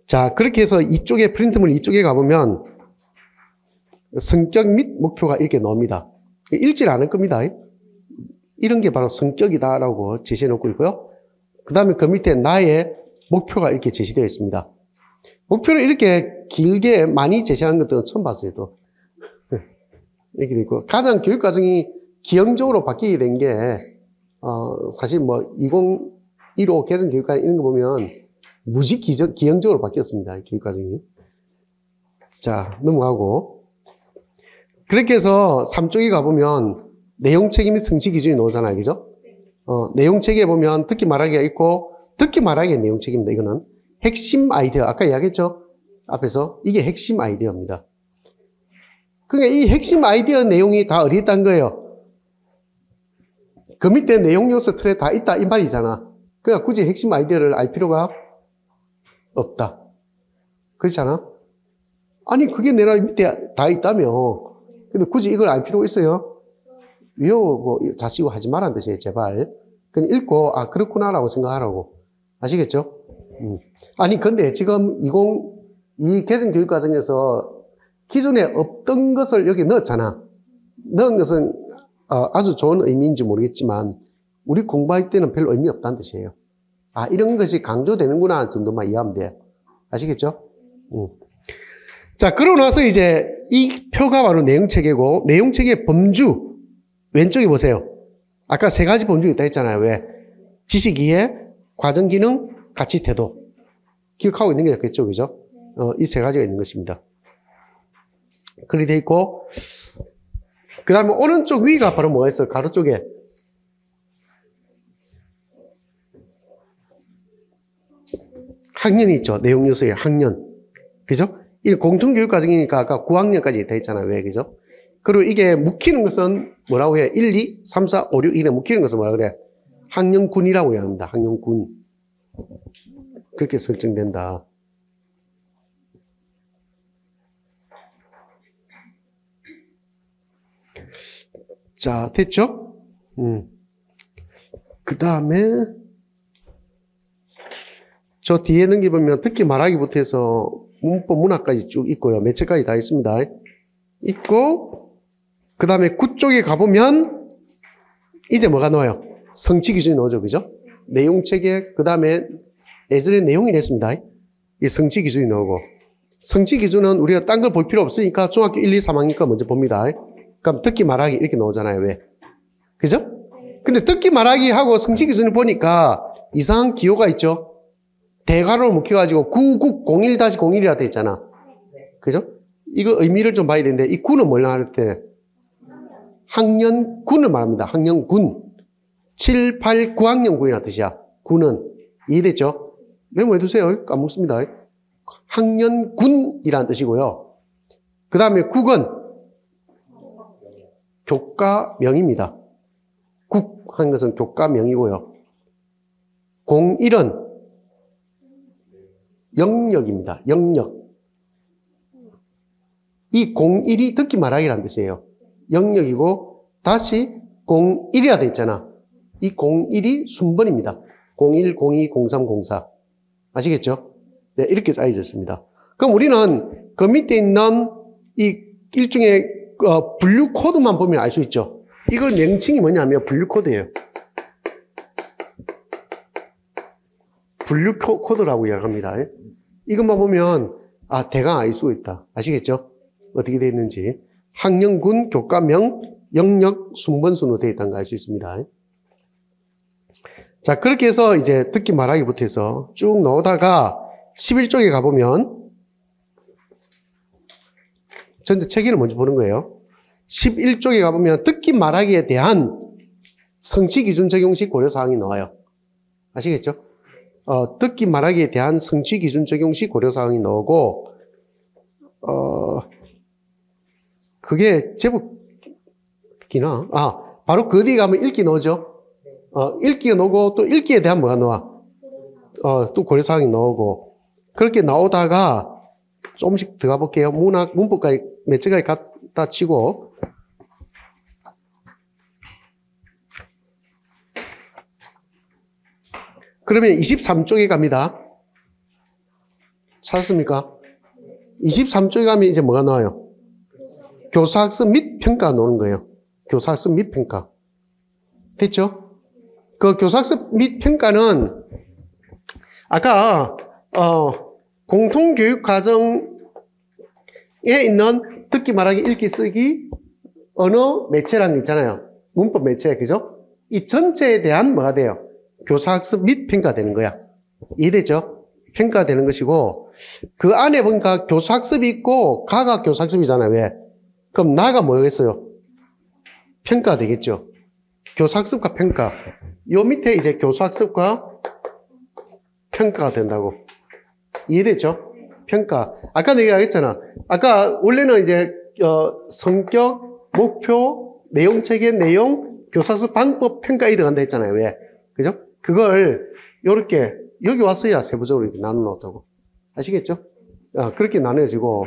자, 그렇게 해서 이쪽에 프린트물 이쪽에 가보면 성격 및 목표가 이렇게 나옵니다. 읽질 않을 겁니다. 이런 게 바로 성격이다라고 제시해 놓고 있고요. 그 다음에 그 밑에 나의 목표가 이렇게 제시되어 있습니다. 목표를 이렇게 길게 많이 제시하는 것들은 처음 봤어요, 또. 이렇게 돼 있고. 가장 교육과정이 기형적으로 바뀌게 된 게, 사실 뭐, 2015 개정교육과정 이런 거 보면, 무지 기형적으로 바뀌었습니다, 교육과정이. 자, 넘어가고. 그렇게 해서 3쪽에 가보면, 내용 체계 및 성취 기준이 나오잖아요, 그죠? 내용 체계에 보면, 듣기 말하기가 있고, 듣기 말하기가 내용 체계입니다, 이거는. 핵심 아이디어, 아까 이야기했죠? 앞에서. 이게 핵심 아이디어입니다. 그러니까 이 핵심 아이디어 내용이 다 어디 있다는 거예요? 그 밑에 내용 요소 틀에 다 있다, 이 말이잖아. 그러니까 굳이 핵심 아이디어를 알 필요가 없다. 그렇지 않아? 아니, 그게 내가 밑에 다 있다며. 근데 굳이 이걸 알 필요가 있어요? 외우고 자시고 하지 말라는 뜻이에요, 제발. 그냥 읽고, 그렇구나라고 생각하라고. 아시겠죠? 아니, 근데 지금 이 개정교육과정에서 기존에 없던 것을 여기 넣었잖아. 넣은 것은 아주 좋은 의미인지 모르겠지만 우리 공부할 때는 별로 의미 없다는 뜻이에요. 이런 것이 강조되는구나 하는 정도만 이해하면 돼요. 아시겠죠? 자, 그러고 나서 이제 이 표가 바로 내용체계고 내용체계의 범주 왼쪽에 보세요. 아까 세 가지 범주가 있다 했잖아요. 왜? 지식 이해, 과정 기능, 가치 태도. 기억하고 있는 게 좋겠죠. 그죠? 이 세 가지가 있는 것입니다. 그렇게 돼 있고, 그 다음에 오른쪽 위가 바로 뭐가 있어요? 가로 쪽에. 학년이 있죠. 내용 요소에 학년. 그죠? 이 공통교육과정이니까 아까 9학년까지 돼 있잖아요. 왜? 그죠? 그리고 이게 묵히는 것은 뭐라고 해요? 1, 2, 3, 4, 5, 6, 1에 묵히는 것은 뭐라 그래? 학년군이라고 합니다. 학년군. 그렇게 설정된다. 자, 됐죠? 그 다음에, 저 뒤에 넘겨보면 듣기 말하기부터 해서 문법 문학까지 쭉 있고요. 몇 책까지 다 있습니다. 있고, 그 다음에 9쪽에 가보면 이제 뭐가 나와요? 성취 기준이 나오죠. 그죠? 내용 체계, 그 다음에 예전에 내용이 랬습니다. 이 성취 기준이 나오고. 성취 기준은 우리가 딴 걸 볼 필요 없으니까 중학교 1, 2, 3학년 거 먼저 봅니다. 그럼 듣기 말하기 이렇게 나오잖아요. 왜? 그죠? 근데 듣기 말하기 하고 성취 기준을 보니까 이상한 기호가 있죠? 대괄호로 묶여가지고 9901-01이라 돼 있잖아. 그죠? 이거 의미를 좀 봐야 되는데 이 군은 뭘 할 때? 학년군을 말합니다. 학년군. 7, 8, 9학년군이라는 뜻이야. 군은. 이해됐죠? 메모해 두세요. 까먹습니다. 학년군이라는 뜻이고요. 그 다음에 국은 교과명입니다. 국 하는 것은 교과명이고요. 01은 영역입니다. 영역. 이 01이 듣기 말하기라는 뜻이에요. 영역이고 다시 01이라 돼 있잖아. 이 01이 순번입니다. 01, 02, 03, 04. 아시겠죠? 네, 이렇게 짜여졌습니다. 그럼 우리는 그 밑에 있는 이 일종의 분류 코드만 보면 알 수 있죠. 이걸 명칭이 뭐냐면 분류 코드예요. 분류 코드라고 이야기합니다. 이것만 보면 대강 알 수 있다. 아시겠죠? 어떻게 되어 있는지. 학년군, 교과명, 영역, 순번순으로 되어 있다는 걸 알 수 있습니다. 자, 그렇게 해서 이제 듣기 말하기부터 해서 쭉 나오다가 11쪽에 가보면 전체 체계를 먼저 보는 거예요. 11쪽에 가보면 듣기 말하기에 대한 성취 기준 적용시 고려사항이 나와요. 아시겠죠? 듣기 말하기에 대한 성취 기준 적용시 고려사항이 나오고, 그게 제법 기나? 바로 그 뒤에 가면 읽기 나오죠? 읽기가 나오고 또 읽기에 대한 뭐가 나와? 또 고려사항이 나오고, 그렇게 나오다가 조금씩 들어가 볼게요. 문법까지, 몇 제까지 갖다 치고. 그러면 23쪽에 갑니다. 찾았습니까? 23쪽에 가면 이제 뭐가 나와요? 교사학습 및 평가 나오는 거예요. 교사학습 및 평가. 됐죠? 그 교사학습 및 평가는 아까 공통교육과정에 있는 듣기, 말하기, 읽기, 쓰기, 언어, 매체라는 게 있잖아요. 문법 매체, 그죠? 이 전체에 대한 뭐가 돼요? 교사학습 및 평가되는 거야. 이해되죠? 평가되는 것이고, 그 안에 보니까 교사학습이 있고 가가 교사학습이잖아요. 왜? 그럼 나가 뭐겠어요? 평가되겠죠. 교사학습과 평가. 요 밑에 이제 교사학습과 평가가 된다고. 이해됐죠? 평가. 아까 내가 얘기했잖아. 아까 원래는 이제 성격, 목표, 내용 체계, 내용, 교사학습 방법, 평가 이 들어간다 했잖아요. 왜? 그죠? 그걸 요렇게 여기 왔어야 세부적으로 이렇게 나눠놓았다고. 아시겠죠? 그렇게 나눠지고,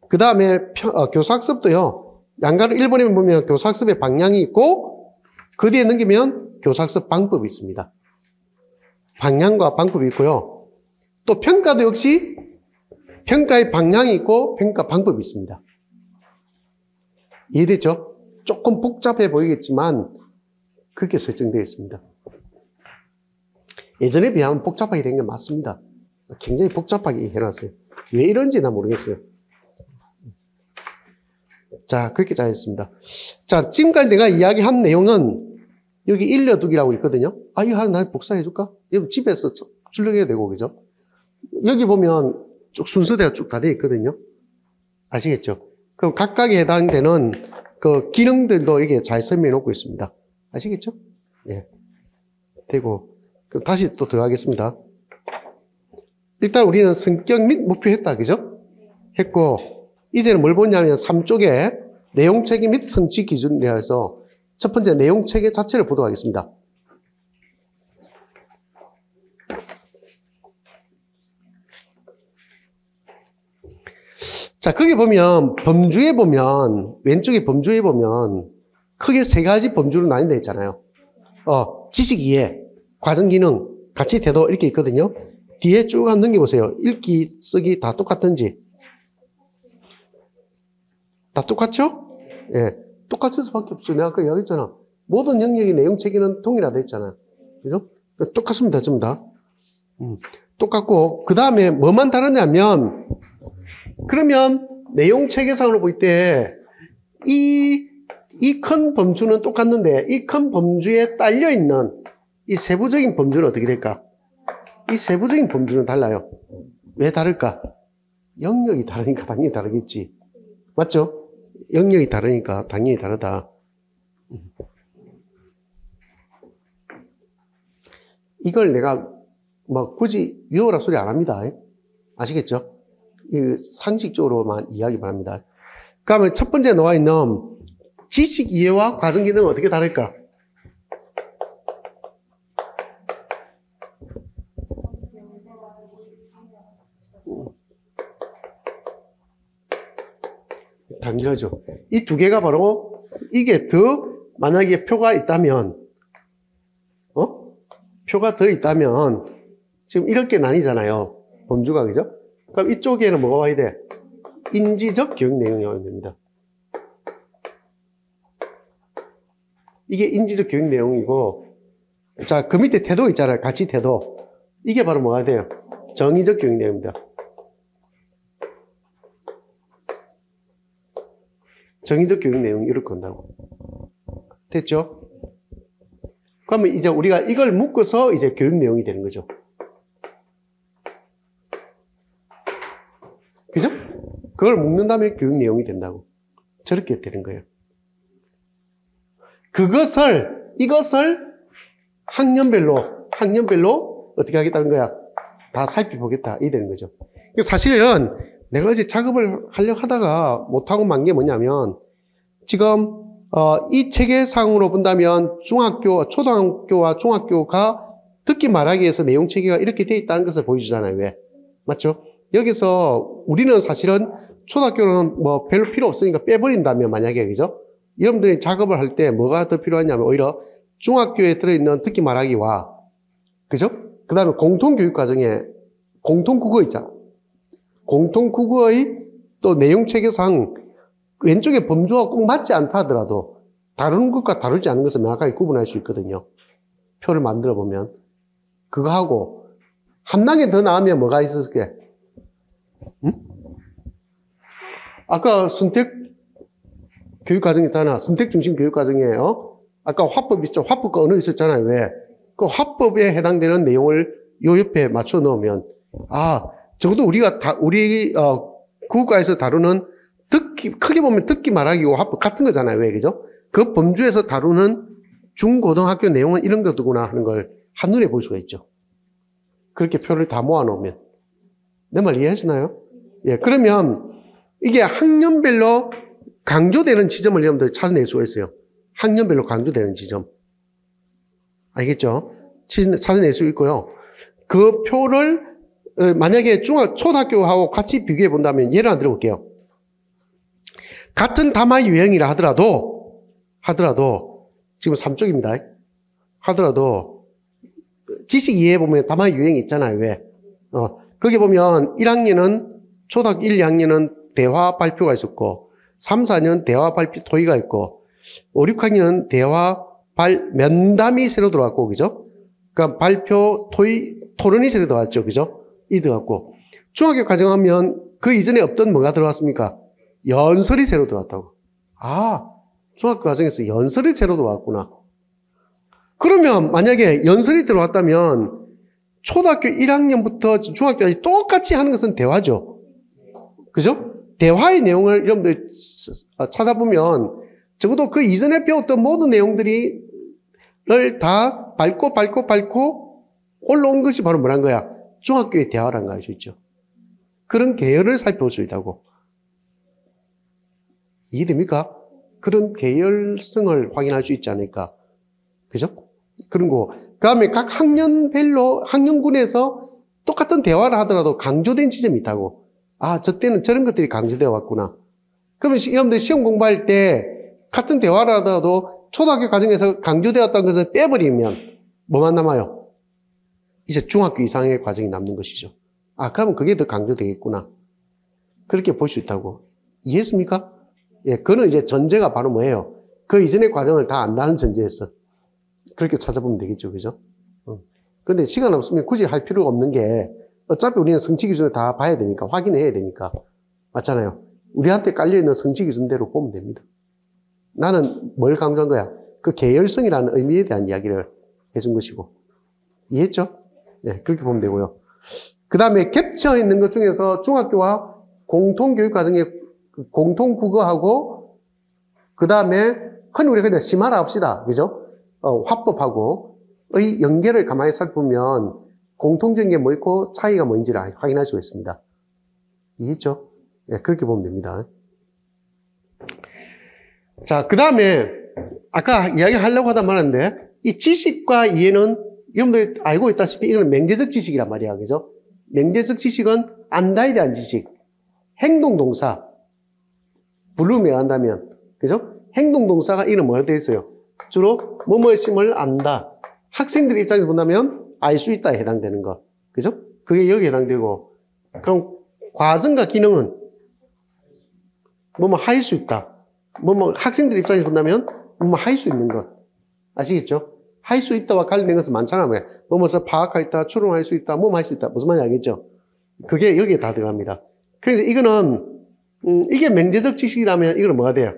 그 다음에 교사학습도요. 양가를 1번에 보면 교사학습의 방향이 있고, 그 뒤에 넘기면 교사학습 방법이 있습니다. 방향과 방법이 있고요. 또 평가도 역시 평가의 방향이 있고 평가 방법이 있습니다. 이해됐죠? 조금 복잡해 보이겠지만 그렇게 설정되어 있습니다. 예전에 비하면 복잡하게 된 게 맞습니다. 굉장히 복잡하게 해놨어요. 왜 이런지 난 모르겠어요. 자, 그렇게 짜였습니다. 자, 지금까지 내가 이야기한 내용은 여기 일려두기라고 있거든요. 이거 하나 날 복사해줄까? 여러분 집에서 출력해야 되고, 그죠? 여기 보면 쭉 순서대로 쭉 다 되어 있거든요. 아시겠죠? 그럼 각각에 해당되는 그 기능들도 이게 잘 설명해 놓고 있습니다. 아시겠죠? 예. 되고. 그럼 다시 또 들어가겠습니다. 일단 우리는 성격 및 목표 했다. 그죠? 했고, 이제는 뭘 보냐면 3쪽에 내용 체계 및 성취 기준이라 해서 첫 번째 내용 체계 자체를 보도록 하겠습니다. 자, 거기 보면 범주에 보면 왼쪽에 범주에 보면 크게 세 가지 범주로 나뉜다 했잖아요. 지식 이해, 과정 기능, 가치 태도 이렇게 있거든요. 뒤에 쭉 한번 넘겨보세요. 읽기, 쓰기 다 똑같은지. 다 똑같죠? 예. 똑같을 수밖에 없죠. 내가 아까 이야기했잖아. 모든 영역의 내용 체계는 동일하다 했잖아. 그죠? 똑같습니다, 전부 다. 똑같고, 그 다음에 뭐만 다르냐면, 그러면 내용 체계상으로 볼 때, 이 큰 범주는 똑같는데, 이 큰 범주에 딸려있는 이 세부적인 범주는 어떻게 될까? 이 세부적인 범주는 달라요. 왜 다를까? 영역이 다르니까 당연히 다르겠지. 맞죠? 영역이 다르니까 당연히 다르다. 이걸 내가 뭐 굳이 외우라 소리 안 합니다. 아시겠죠? 이 상식적으로만 이야기 바랍니다. 그러면 첫 번째 나와 있는 지식 이해와 과정 기능은 어떻게 다를까? 당연하죠. 이 두 개가 바로 이게 더 만약에 표가 있다면 표가 더 있다면 지금 이렇게 나뉘잖아요. 범주가 그죠? 그럼 이쪽에는 뭐가 와야 돼? 인지적 교육 내용이 와야 됩니다. 이게 인지적 교육 내용이고 자, 그 밑에 태도 있잖아요. 가치 태도. 이게 바로 뭐가 돼요? 정의적 교육 내용입니다. 정의적 교육 내용이 이렇게 온다고. 됐죠? 그러면 이제 우리가 이걸 묶어서 이제 교육 내용이 되는 거죠. 그죠? 그걸 묶는 다음에 교육 내용이 된다고. 저렇게 되는 거예요. 이것을 학년별로 어떻게 하겠다는 거야? 다 살펴보겠다. 이 되는 거죠. 사실은 내가 어제 작업을 하려고 하다가 못하고 만 게 뭐냐면, 지금, 이 체계상으로 본다면 초등학교와 중학교가 듣기 말하기에서 내용 체계가 이렇게 돼 있다는 것을 보여주잖아요. 왜? 맞죠? 여기서 우리는 사실은 초등학교는 뭐 별로 필요 없으니까 빼버린다면 만약에, 그죠? 여러분들이 작업을 할 때 뭐가 더 필요하냐면 오히려 중학교에 들어있는 듣기 말하기와, 그죠? 그 다음에 공통교육과정에 공통국어 있잖아. 공통국어의 또 내용 체계상 왼쪽에 범주가 꼭 맞지 않다 하더라도 다루는 것과 다루지 않은 것을 명확하게 구분할 수 있거든요. 표를 만들어 보면. 그거 하고 한 단계 더 나가면 뭐가 있었을게? 응? 아까 선택 교육과정 있잖아. 선택 중심 교육과정이에요. 아까 화법 있죠. 화법과 언어 있었잖아요. 왜? 그 화법에 해당되는 내용을 요 옆에 맞춰 넣으면, 적어도 우리 국어과에서 다루는 크게 보면 듣기 말하기고 화법 같은 거잖아요. 왜, 그죠? 그 범주에서 다루는 중고등학교 내용은 이런 거구나 하는 걸 한눈에 볼 수가 있죠. 그렇게 표를 다 모아 놓으면. 내 말 이해하시나요? 예, 그러면 이게 학년별로 강조되는 지점을 여러분들 찾아낼 수가 있어요. 학년별로 강조되는 지점. 알겠죠? 찾아낼 수 있고요. 그 표를 만약에 초등학교하고 같이 비교해 본다면 예를 하나 들어볼게요. 같은 담화 유형이라 하더라도 지금 3쪽입니다. 하더라도 지식 이해해 보면 담화 유형이 있잖아요. 왜? 거기 보면 1학년은 초등학교 1, 2학년은 대화 발표가 있었고 3, 4년 대화 발표 토의가 있고 5, 6학년은 대화 면담이 새로 들어왔고, 그죠? 그러니까 발표, 토의, 토론이 새로 들어왔죠. 그죠? 이 들어왔고. 중학교 과정하면 그 이전에 없던 뭐가 들어왔습니까? 연설이 새로 들어왔다고. 중학교 과정에서 연설이 새로 들어왔구나. 그러면 만약에 연설이 들어왔다면 초등학교 1학년부터 중학교까지 똑같이 하는 것은 대화죠. 그죠? 대화의 내용을 여러분들 찾아보면 적어도 그 이전에 배웠던 모든 내용들을 다 밟고 올라온 것이 바로 뭐란 거야? 중학교의 대화라는 거 알 수 있죠. 그런 계열을 살펴볼 수 있다고. 이해됩니까? 그런 계열성을 확인할 수 있지 않을까. 그죠? 그런 거. 그 다음에 각 학년별로, 학년군에서 똑같은 대화를 하더라도 강조된 지점이 있다고. 저 때는 저런 것들이 강조되어 왔구나. 그러면 여러분들 시험 공부할 때 같은 대화를 하더라도 초등학교 과정에서 강조되었던 것을 빼버리면 뭐만 남아요? 이제 중학교 이상의 과정이 남는 것이죠. 그러면 그게 더 강조되겠구나. 그렇게 볼 수 있다고. 이해했습니까? 예, 그거는 이제 전제가 바로 뭐예요? 그 이전의 과정을 다 안다는 전제에서 그렇게 찾아보면 되겠죠. 그죠? 근데 시간 없으면 굳이 할 필요가 없는 게 어차피 우리는 성취 기준을 다 봐야 되니까, 확인해야 되니까. 맞잖아요. 우리한테 깔려있는 성취 기준대로 보면 됩니다. 나는 뭘 강조한 거야? 그 계열성이라는 의미에 대한 이야기를 해준 것이고. 이해했죠? 네, 그렇게 보면 되고요. 그 다음에 겹쳐 있는 것 중에서 중학교와 공통교육과정의 공통국어하고, 그 다음에 흔히 우리가 그냥 심화라 합시다. 그죠? 화법하고 의 연계를 가만히 살펴보면 공통적인 게 뭐 있고 차이가 뭔지를 확인할 수가 있습니다. 이해했죠? 네, 그렇게 보면 됩니다. 자, 그 다음에 아까 이야기하려고 하다 말았는데 이 지식과 이해는 여러분들 알고 있다시피 이건 맹제적 지식이란 말이야. 그죠? 맹제적 지식은 안다에 대한 지식, 행동동사, 부르며 한다면, 그죠? 행동동사가 이는 뭐라 되어 있어요? 주로 뭐뭐심을 안다. 학생들 입장에서 본다면 알 수 있다에 해당되는 거. 그죠? 그게 여기에 해당되고, 그럼 과정과 기능은 뭐뭐 할 수 있다. 뭐뭐 학생들 입장에서 본다면 뭐뭐 할 수 있는 것. 아시겠죠? 할 수 있다와 관련된 것은 많잖아. 뭐뭐서 파악할 있다, 추론할 수 있다, 뭐뭐 할 수 있다. 무슨 말인지 알겠죠? 그게 여기에 다 들어갑니다. 그래서 이거는 이게 맹제적 지식이라면 이거는 뭐가 돼요?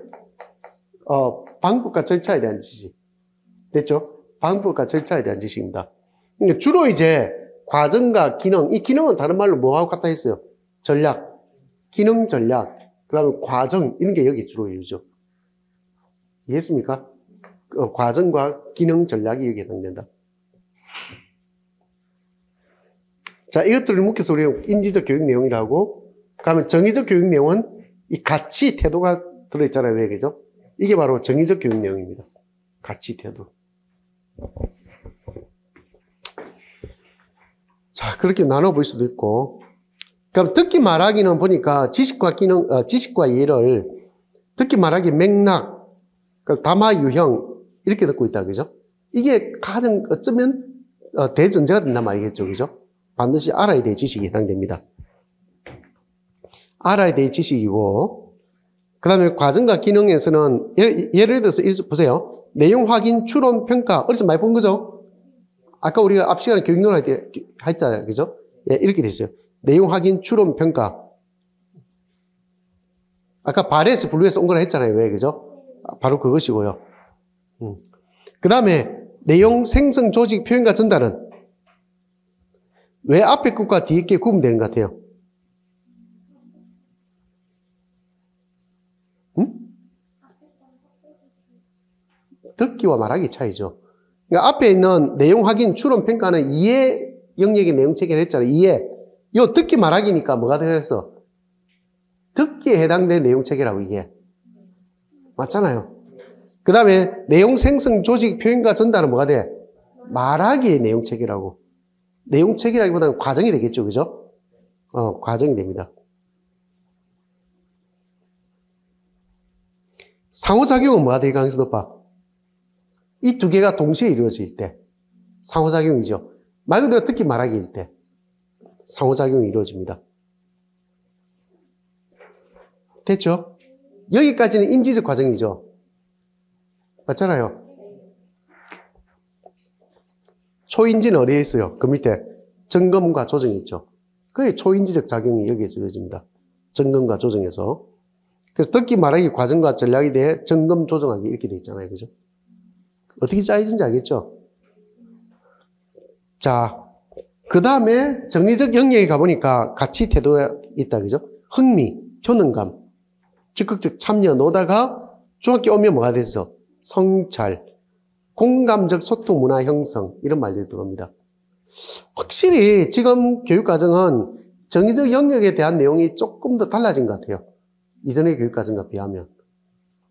방법과 절차에 대한 지식. 됐죠? 방법과 절차에 대한 지식입니다. 주로 이제 과정과 기능, 이 기능은 다른 말로 뭐하고 같다 했어요? 전략, 기능 전략, 그 다음에 과정, 이런 게 여기 주로 이루죠. 이해했습니까? 과정과 기능 전략이 여기에 해당된다. 자, 이것들을 묶여서 우리가 인지적 교육 내용이라고, 그러면 정의적 교육 내용은 이 가치, 태도가 들어있잖아요. 왜, 그죠? 이게 바로 정의적 교육 내용입니다. 가치, 태도. 자, 그렇게 나눠볼 수도 있고. 그럼 듣기 말하기는 보니까 지식과 기능, 지식과 이해를 듣기 말하기 맥락, 담화 유형, 이렇게 듣고 있다. 그죠? 이게 가장 어쩌면 대전제가 된단 말이겠죠. 그죠? 반드시 알아야 될 지식이 해당됩니다. 알아야 될 지식이고, 그 다음에 과정과 기능에서는, 예를 들어서, 보세요. 내용 확인, 추론, 평가. 어디서 많이 본 거죠? 아까 우리가 앞 시간에 교육론 할 때, 했잖아요. 그죠? 예, 이렇게 돼 있어요. 내용 확인, 추론, 평가. 아까 발에서 분류해서 온 거라 했잖아요. 왜, 그죠? 바로 그것이고요. 그 다음에 내용 생성, 조직, 표현과 전달은 왜 앞에 것과 뒤에 게 구분되는 것 같아요? 듣기와 말하기 차이죠. 그러니까 앞에 있는 내용 확인, 추론, 평가는 이해 영역의 내용 체계를 했잖아요. 이해. 요 듣기 말하기니까 뭐가 되겠어? 듣기에 해당된 내용 체계라고 이게. 맞잖아요. 그 다음에 내용 생성, 조직, 표현과 전달은 뭐가 돼? 말하기의 내용 체계라고. 내용 체계라기보다는 과정이 되겠죠. 그죠? 과정이 됩니다. 상호작용은 뭐가 될 가능성이 높아? 이 두 개가 동시에 이루어질 때 상호작용이죠. 말 그대로 듣기 말하기일 때 상호작용이 이루어집니다. 됐죠? 여기까지는 인지적 과정이죠. 맞잖아요. 초인지는 어디에 있어요? 그 밑에 점검과 조정이 있죠. 그게 초인지적 작용이 여기에서 이루어집니다. 점검과 조정에서. 그래서 듣기 말하기 과정과 전략에 대해 점검 조정하기 이렇게 돼 있잖아요. 그죠? 어떻게 짜여진지 알겠죠? 자, 그 다음에 정리적 영역에 가보니까 가치 태도가 있다. 그죠? 흥미, 효능감, 적극적 참여, 노다가 중학교 오면 뭐가 됐어? 성찰, 공감적 소통 문화 형성, 이런 말들이 들어옵니다. 확실히 지금 교육과정은 정의적 영역에 대한 내용이 조금 더 달라진 것 같아요. 이전의 교육과정과 비하면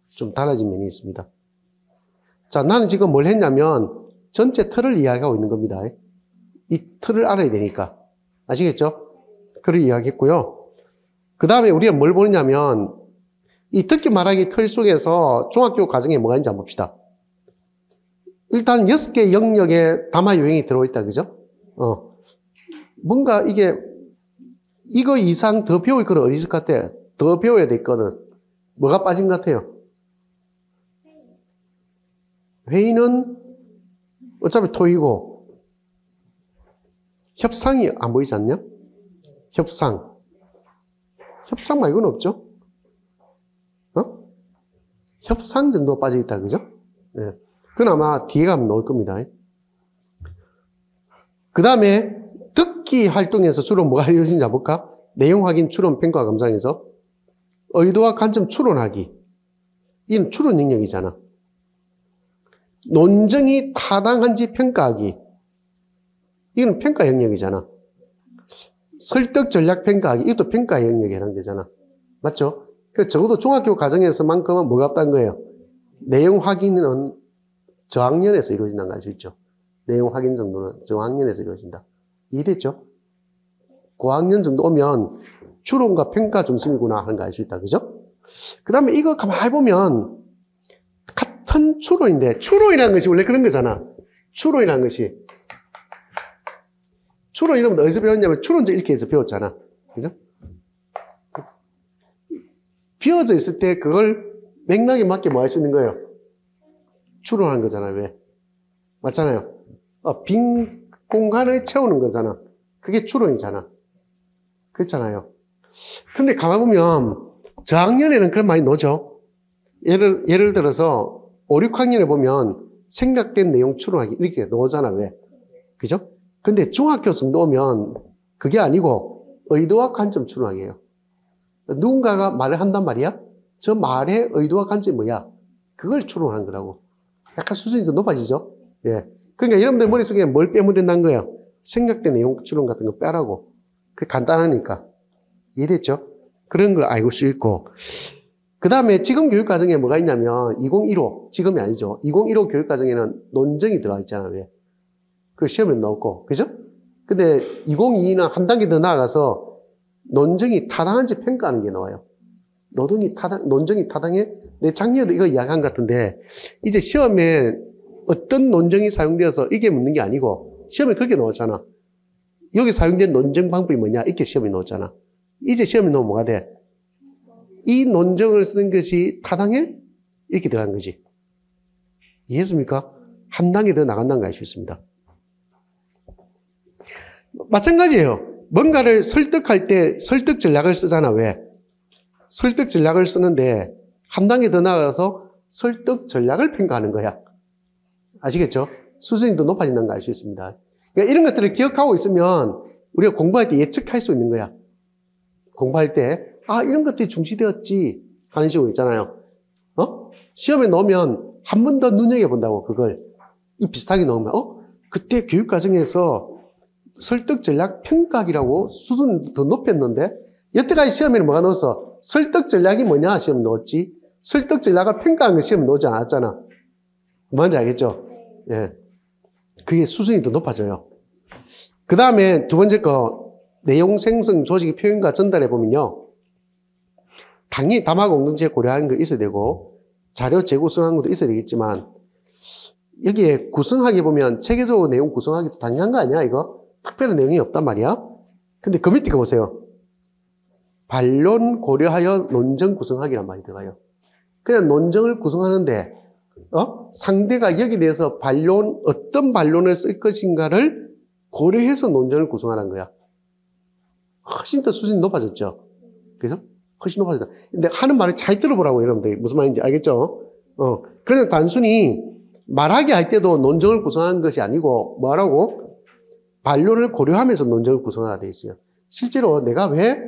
좀 달라진 면이 있습니다. 자, 나는 지금 뭘 했냐면 전체 틀을 이야기하고 있는 겁니다. 이 틀을 알아야 되니까. 아시겠죠? 그걸 이야기했고요. 그 다음에 우리가 뭘 보느냐면 이 듣기 말하기 틀 속에서 중학교 과정에 뭐가 있는지 한번 봅시다. 일단 6개 영역에 담화 요행이 들어있다. 그죠? 뭔가 이거 이상 더 배울 거는 어디 있을 것 같아? 더 배워야 될 거는 뭐가 빠진 것 같아요? 회의는 어차피 토의고, 협상이 안 보이지 않냐? 협상. 협상 말고는 없죠? 협상 정도 빠져있다, 그죠? 예. 그건 아마 뒤에 가면 나올 겁니다. 그 다음에 듣기 활동에서 주로 뭐가 이루어진지 볼까? 내용 확인, 추론, 평가, 감상에서 의도와 관점 추론하기. 이는 추론 영역이잖아. 논증이 타당한지 평가하기. 이건 평가 영역이잖아. 설득 전략 평가하기. 이것도 평가 영역에 해당되잖아. 맞죠? 그 적어도 중학교 과정에서만큼은 뭐가 없다는 거예요? 내용 확인은 저학년에서 이루어진다는 거 알 수 있죠? 내용 확인 정도는 저학년에서 이루어진다. 이해됐죠? 고학년 정도 오면 추론과 평가 중심이구나 하는 거 알 수 있다. 그죠? 그 다음에 이거 가만히 보면 같은 추론인데, 추론이라는 것이 원래 그런 거잖아. 추론이라는 것이. 추론 이런 거 어디서 배웠냐면 추론적 일기에서 배웠잖아. 그죠? 비어져 있을 때 그걸 맥락에 맞게 뭐 할 수 있는 거예요? 추론하는 거잖아요. 왜? 맞잖아요. 빈 공간을 채우는 거잖아. 그게 추론이잖아. 그렇잖아요. 근데 가만 보면 저학년에는 그런 많이 넣죠. 예를 들어서 5, 6학년에 보면 생각된 내용 추론하기 이렇게 넣잖아. 왜? 그죠? 근데 중학교 정도 오면 그게 아니고 의도와 관점 추론하기예요. 누군가가 말을 한단 말이야? 저 말의 의도와 관점이 뭐야? 그걸 추론하는 거라고. 약간 수준이 더 높아지죠? 예. 그러니까 여러분들 머릿속에 뭘 빼면 된다는 거예요? 생각된 내용 추론 같은 거 빼라고. 그게 간단하니까. 이해됐죠? 그런 걸 알고 수 있고. 그 다음에 지금 교육과정에 뭐가 있냐면 2015, 지금이 아니죠. 2015 교육과정에는 논증이 들어가 있잖아요. 왜? 그 시험에 넣었고. 그죠? 근데 2022는 한 단계 더 나아가서 논증이 타당한지 평가하는 게 나와요. 논증이 타당해? 내 작년에도 이거 이야기한 것 같은데, 이제 시험에 어떤 논증이 사용되어서 이게 묻는 게 아니고, 시험에 그렇게 나왔잖아. 여기 사용된 논증 방법이 뭐냐? 이렇게 시험에 나왔잖아. 이제 시험에 넣으면 뭐가 돼? 이 논증을 쓰는 것이 타당해? 이렇게 들어간 거지. 이해했습니까? 한 단계 더 나간다는 걸 알 수 있습니다. 마찬가지예요. 뭔가를 설득할 때 설득 전략을 쓰잖아. 왜? 설득 전략을 쓰는데 한 단계 더 나가서 설득 전략을 평가하는 거야. 아시겠죠? 수준이 더 높아진다는 걸 알 수 있습니다. 그러니까 이런 것들을 기억하고 있으면 우리가 공부할 때 예측할 수 있는 거야. 공부할 때 이런 것들이 중시되었지 하는 식으로 있잖아요. 시험에 넣으면 한 번 더 눈여겨본다고. 그걸 이 비슷하게 넣으면 그때 교육과정에서 설득 전략 평가기라고 수준 더 높였는데 여태까지 시험에는 뭐가 넣었어? 설득 전략이 뭐냐 시험에 넣었지. 설득 전략을 평가하는 거 시험에 넣지 않았잖아. 뭔지 알겠죠? 예. 그게 수준이 더 높아져요. 그 다음에 두 번째 거 내용 생성, 조직, 표현과 전달해 보면요. 당연히 담화 공동체 고려하는 거 있어야 되고 자료 재구성하는 것도 있어야 되겠지만 여기에 구성하게 보면 체계적으로 내용 구성하기도 당연한 거 아니야 이거? 특별한 내용이 없단 말이야. 근데 그 밑에 거 보세요. 반론 고려하여 논정 구성하기란 말이 들어가요. 그냥 논정을 구성하는데 상대가 여기 대해서 어떤 반론을 쓸 것인가를 고려해서 논정을 구성하는 거야. 훨씬 더 수준이 높아졌죠. 그래서 훨씬 높아졌다. 근데 하는 말을 잘 들어보라고 여러분들 무슨 말인지 알겠죠? 그냥 단순히 말하게 할 때도 논정을 구성하는 것이 아니고 뭐라고? 반론을 고려하면서 논정을 구성하라 되어 있어요. 실제로 내가 왜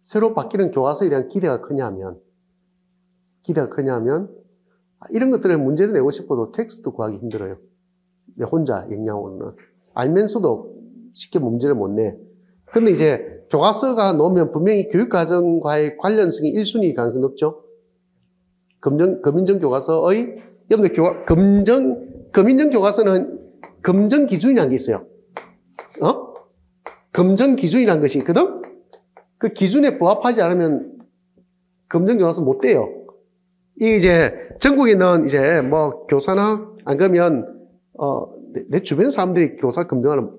새로 바뀌는 교과서에 대한 기대가 크냐면 이런 것들을 문제를 내고 싶어도 텍스트 구하기 힘들어요. 내 혼자 역량으로는. 알면서도 쉽게 문제를 못 내. 근데 이제 교과서가 나오면 분명히 교육과정과의 관련성이 1순위일 가능성이 높죠. 금인정 교과서의 여러분들 금인정 교과서는 검정 기준이라는 게 있어요. 검정 기준이라는 것이 있거든? 그 기준에 부합하지 않으면 검정 교과서 못 돼요. 이 이제 전국에 있는 이제 뭐 교사나 안 그러면 내 주변 사람들이 교과서 검정하는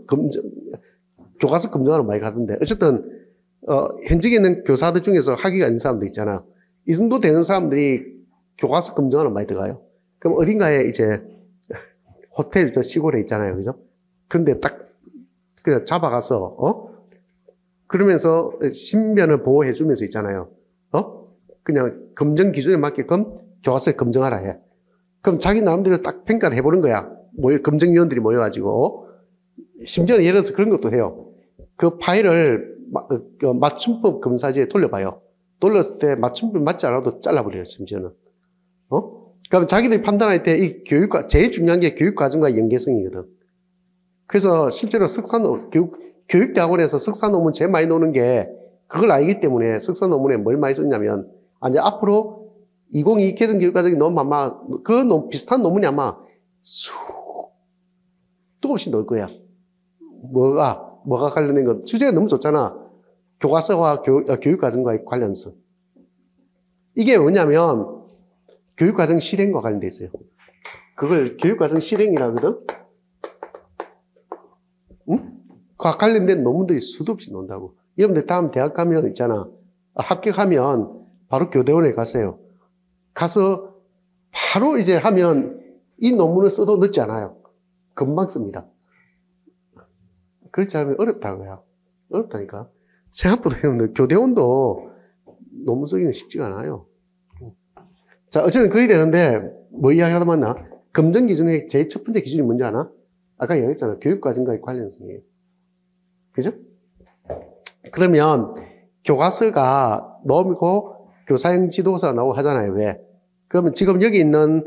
많이 가던데 어쨌든 현직에 있는 교사들 중에서 학위가 있는 사람들 있잖아. 이 정도 되는 사람들이 교과서 검정하는 많이 들어가요. 그럼 어딘가에 이제 호텔 저 시골에 있잖아요. 그죠? 근데 딱 그냥 잡아가서 그러면서 신변을 보호해 주면서 있잖아요. 그냥 검증 기준에 맞게끔 교과서에 검증하라 해. 그럼 자기 나름대로 딱 평가를 해보는 거야. 검증위원들이 모여가지고. 심지어는 예를 들어서 그런 것도 해요. 그 파일을 맞춤법 검사지에 돌려봐요. 돌렸을 때 맞춤법 맞지 않아도 잘라버려요, 심지어는. 그럼 자기들이 판단할 때 이 제일 중요한 게 교육과정과의 연계성이거든. 그래서 실제로 교육대학원에서 석사 논문 제일 많이 노는 게 그걸 알기 때문에 석사 논문에 뭘 많이 썼냐면, 이제 앞으로 2022 개정 교육과정이 너무 아마, 비슷한 논문이 아마 수도 없이 넣을 거야. 뭐가 관련된 건, 주제가 너무 좋잖아. 교과서와 교육과정과의 관련성. 이게 뭐냐면, 교육과정 실행과 관련돼 있어요. 그걸 교육과정 실행이라 하거든? 응? 그 관련된 논문들이 수도 없이 나온다고. 여러분들 다음 대학 가면 있잖아. 합격하면 바로 교대원에 가세요. 가서 바로 이제 하면 이 논문을 써도 늦지 않아요. 금방 씁니다. 그렇지 않으면 어렵다고요. 어렵다니까. 생각보다 여러분들 교대원도 논문 쓰기는 쉽지가 않아요. 자, 어쨌든 그게 되는데, 뭐 이야기하다 만나? 검증 기준의 제일 첫 번째 기준이 뭔지 아나? 아까 얘기했잖아. 교육과정과의 관련성이에요. 그죠? 그러면, 교과서가 넘고 교사형 지도서가 나오고 하잖아요. 왜? 그러면 지금 여기 있는,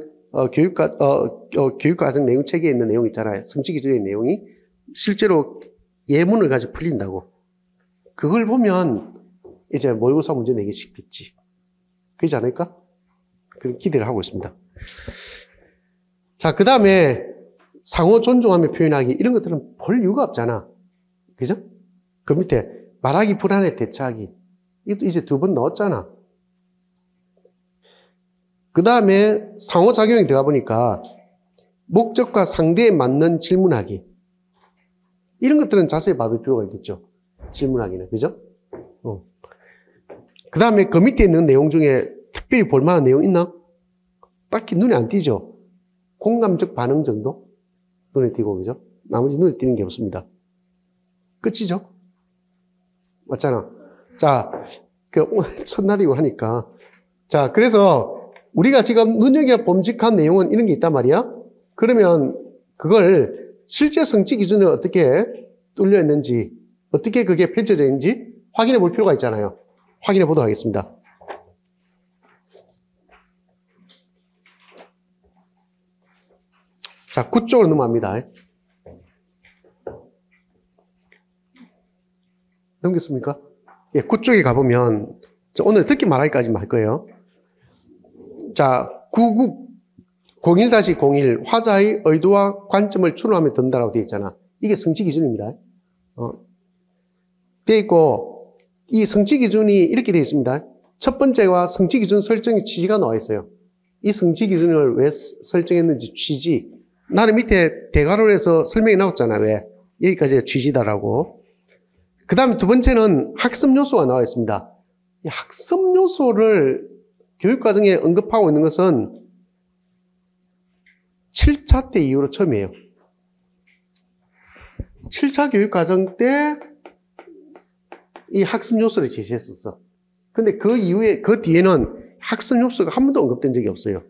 교육과정 내용 책에 있는 내용 있잖아요. 성취 기준의 내용이 실제로 예문을 가지고 풀린다고. 그걸 보면, 이제 모의고사 문제 내기 쉽겠지. 그렇지 않을까? 그런 기대를 하고 있습니다. 자, 그 다음에 상호 존중하며 표현하기 이런 것들은 볼 이유가 없잖아. 그죠? 그 밑에 말하기 불안해 대처하기 이것도 이제 2번 넣었잖아. 그 다음에 상호작용이 들어가 보니까 목적과 상대에 맞는 질문하기 이런 것들은 자세히 받을 필요가 있겠죠. 질문하기는. 그죠? 그 다음에 그 밑에 있는 내용 중에 특별히 볼만한 내용 있나? 딱히 눈에 안 띄죠? 공감적 반응 정도? 눈에 띄고, 그죠? 나머지 눈에 띄는 게 없습니다. 끝이죠? 맞잖아. 자, 오늘 첫날이고 하니까. 자, 그래서 우리가 지금 눈여겨 범직한 내용은 이런 게 있단 말이야? 그러면 그걸 실제 성취 기준을 어떻게 뚫려있는지, 어떻게 그게 펼쳐져 있는지 확인해 볼 필요가 있잖아요. 확인해 보도록 하겠습니다. 자, 9쪽으로 넘어갑니다. 넘겼습니까? 예, 9쪽에 가보면, 오늘 듣기 말하기까지만 할 거예요. 자, 01-01 화자의 의도와 관점을 추론하며 든다라고 되어 있잖아. 이게 성취 기준입니다. 되어 있고, 이 성취 기준이 이렇게 되어 있습니다. 첫 번째가 성취 기준 설정의 취지가 나와 있어요. 이 성취 기준을 왜 설정했는지 취지. 나는 밑에 대괄호에서 설명이 나왔잖아. 왜? 여기까지가 취지다라고. 그 다음에 두 번째는 학습 요소가 나와 있습니다. 이 학습 요소를 교육과정에 언급하고 있는 것은 7차 때 이후로 처음이에요. 7차 교육과정 때 이 학습 요소를 제시했었어. 근데 그 이후에, 그 뒤에는 학습 요소가 한 번도 언급된 적이 없어요.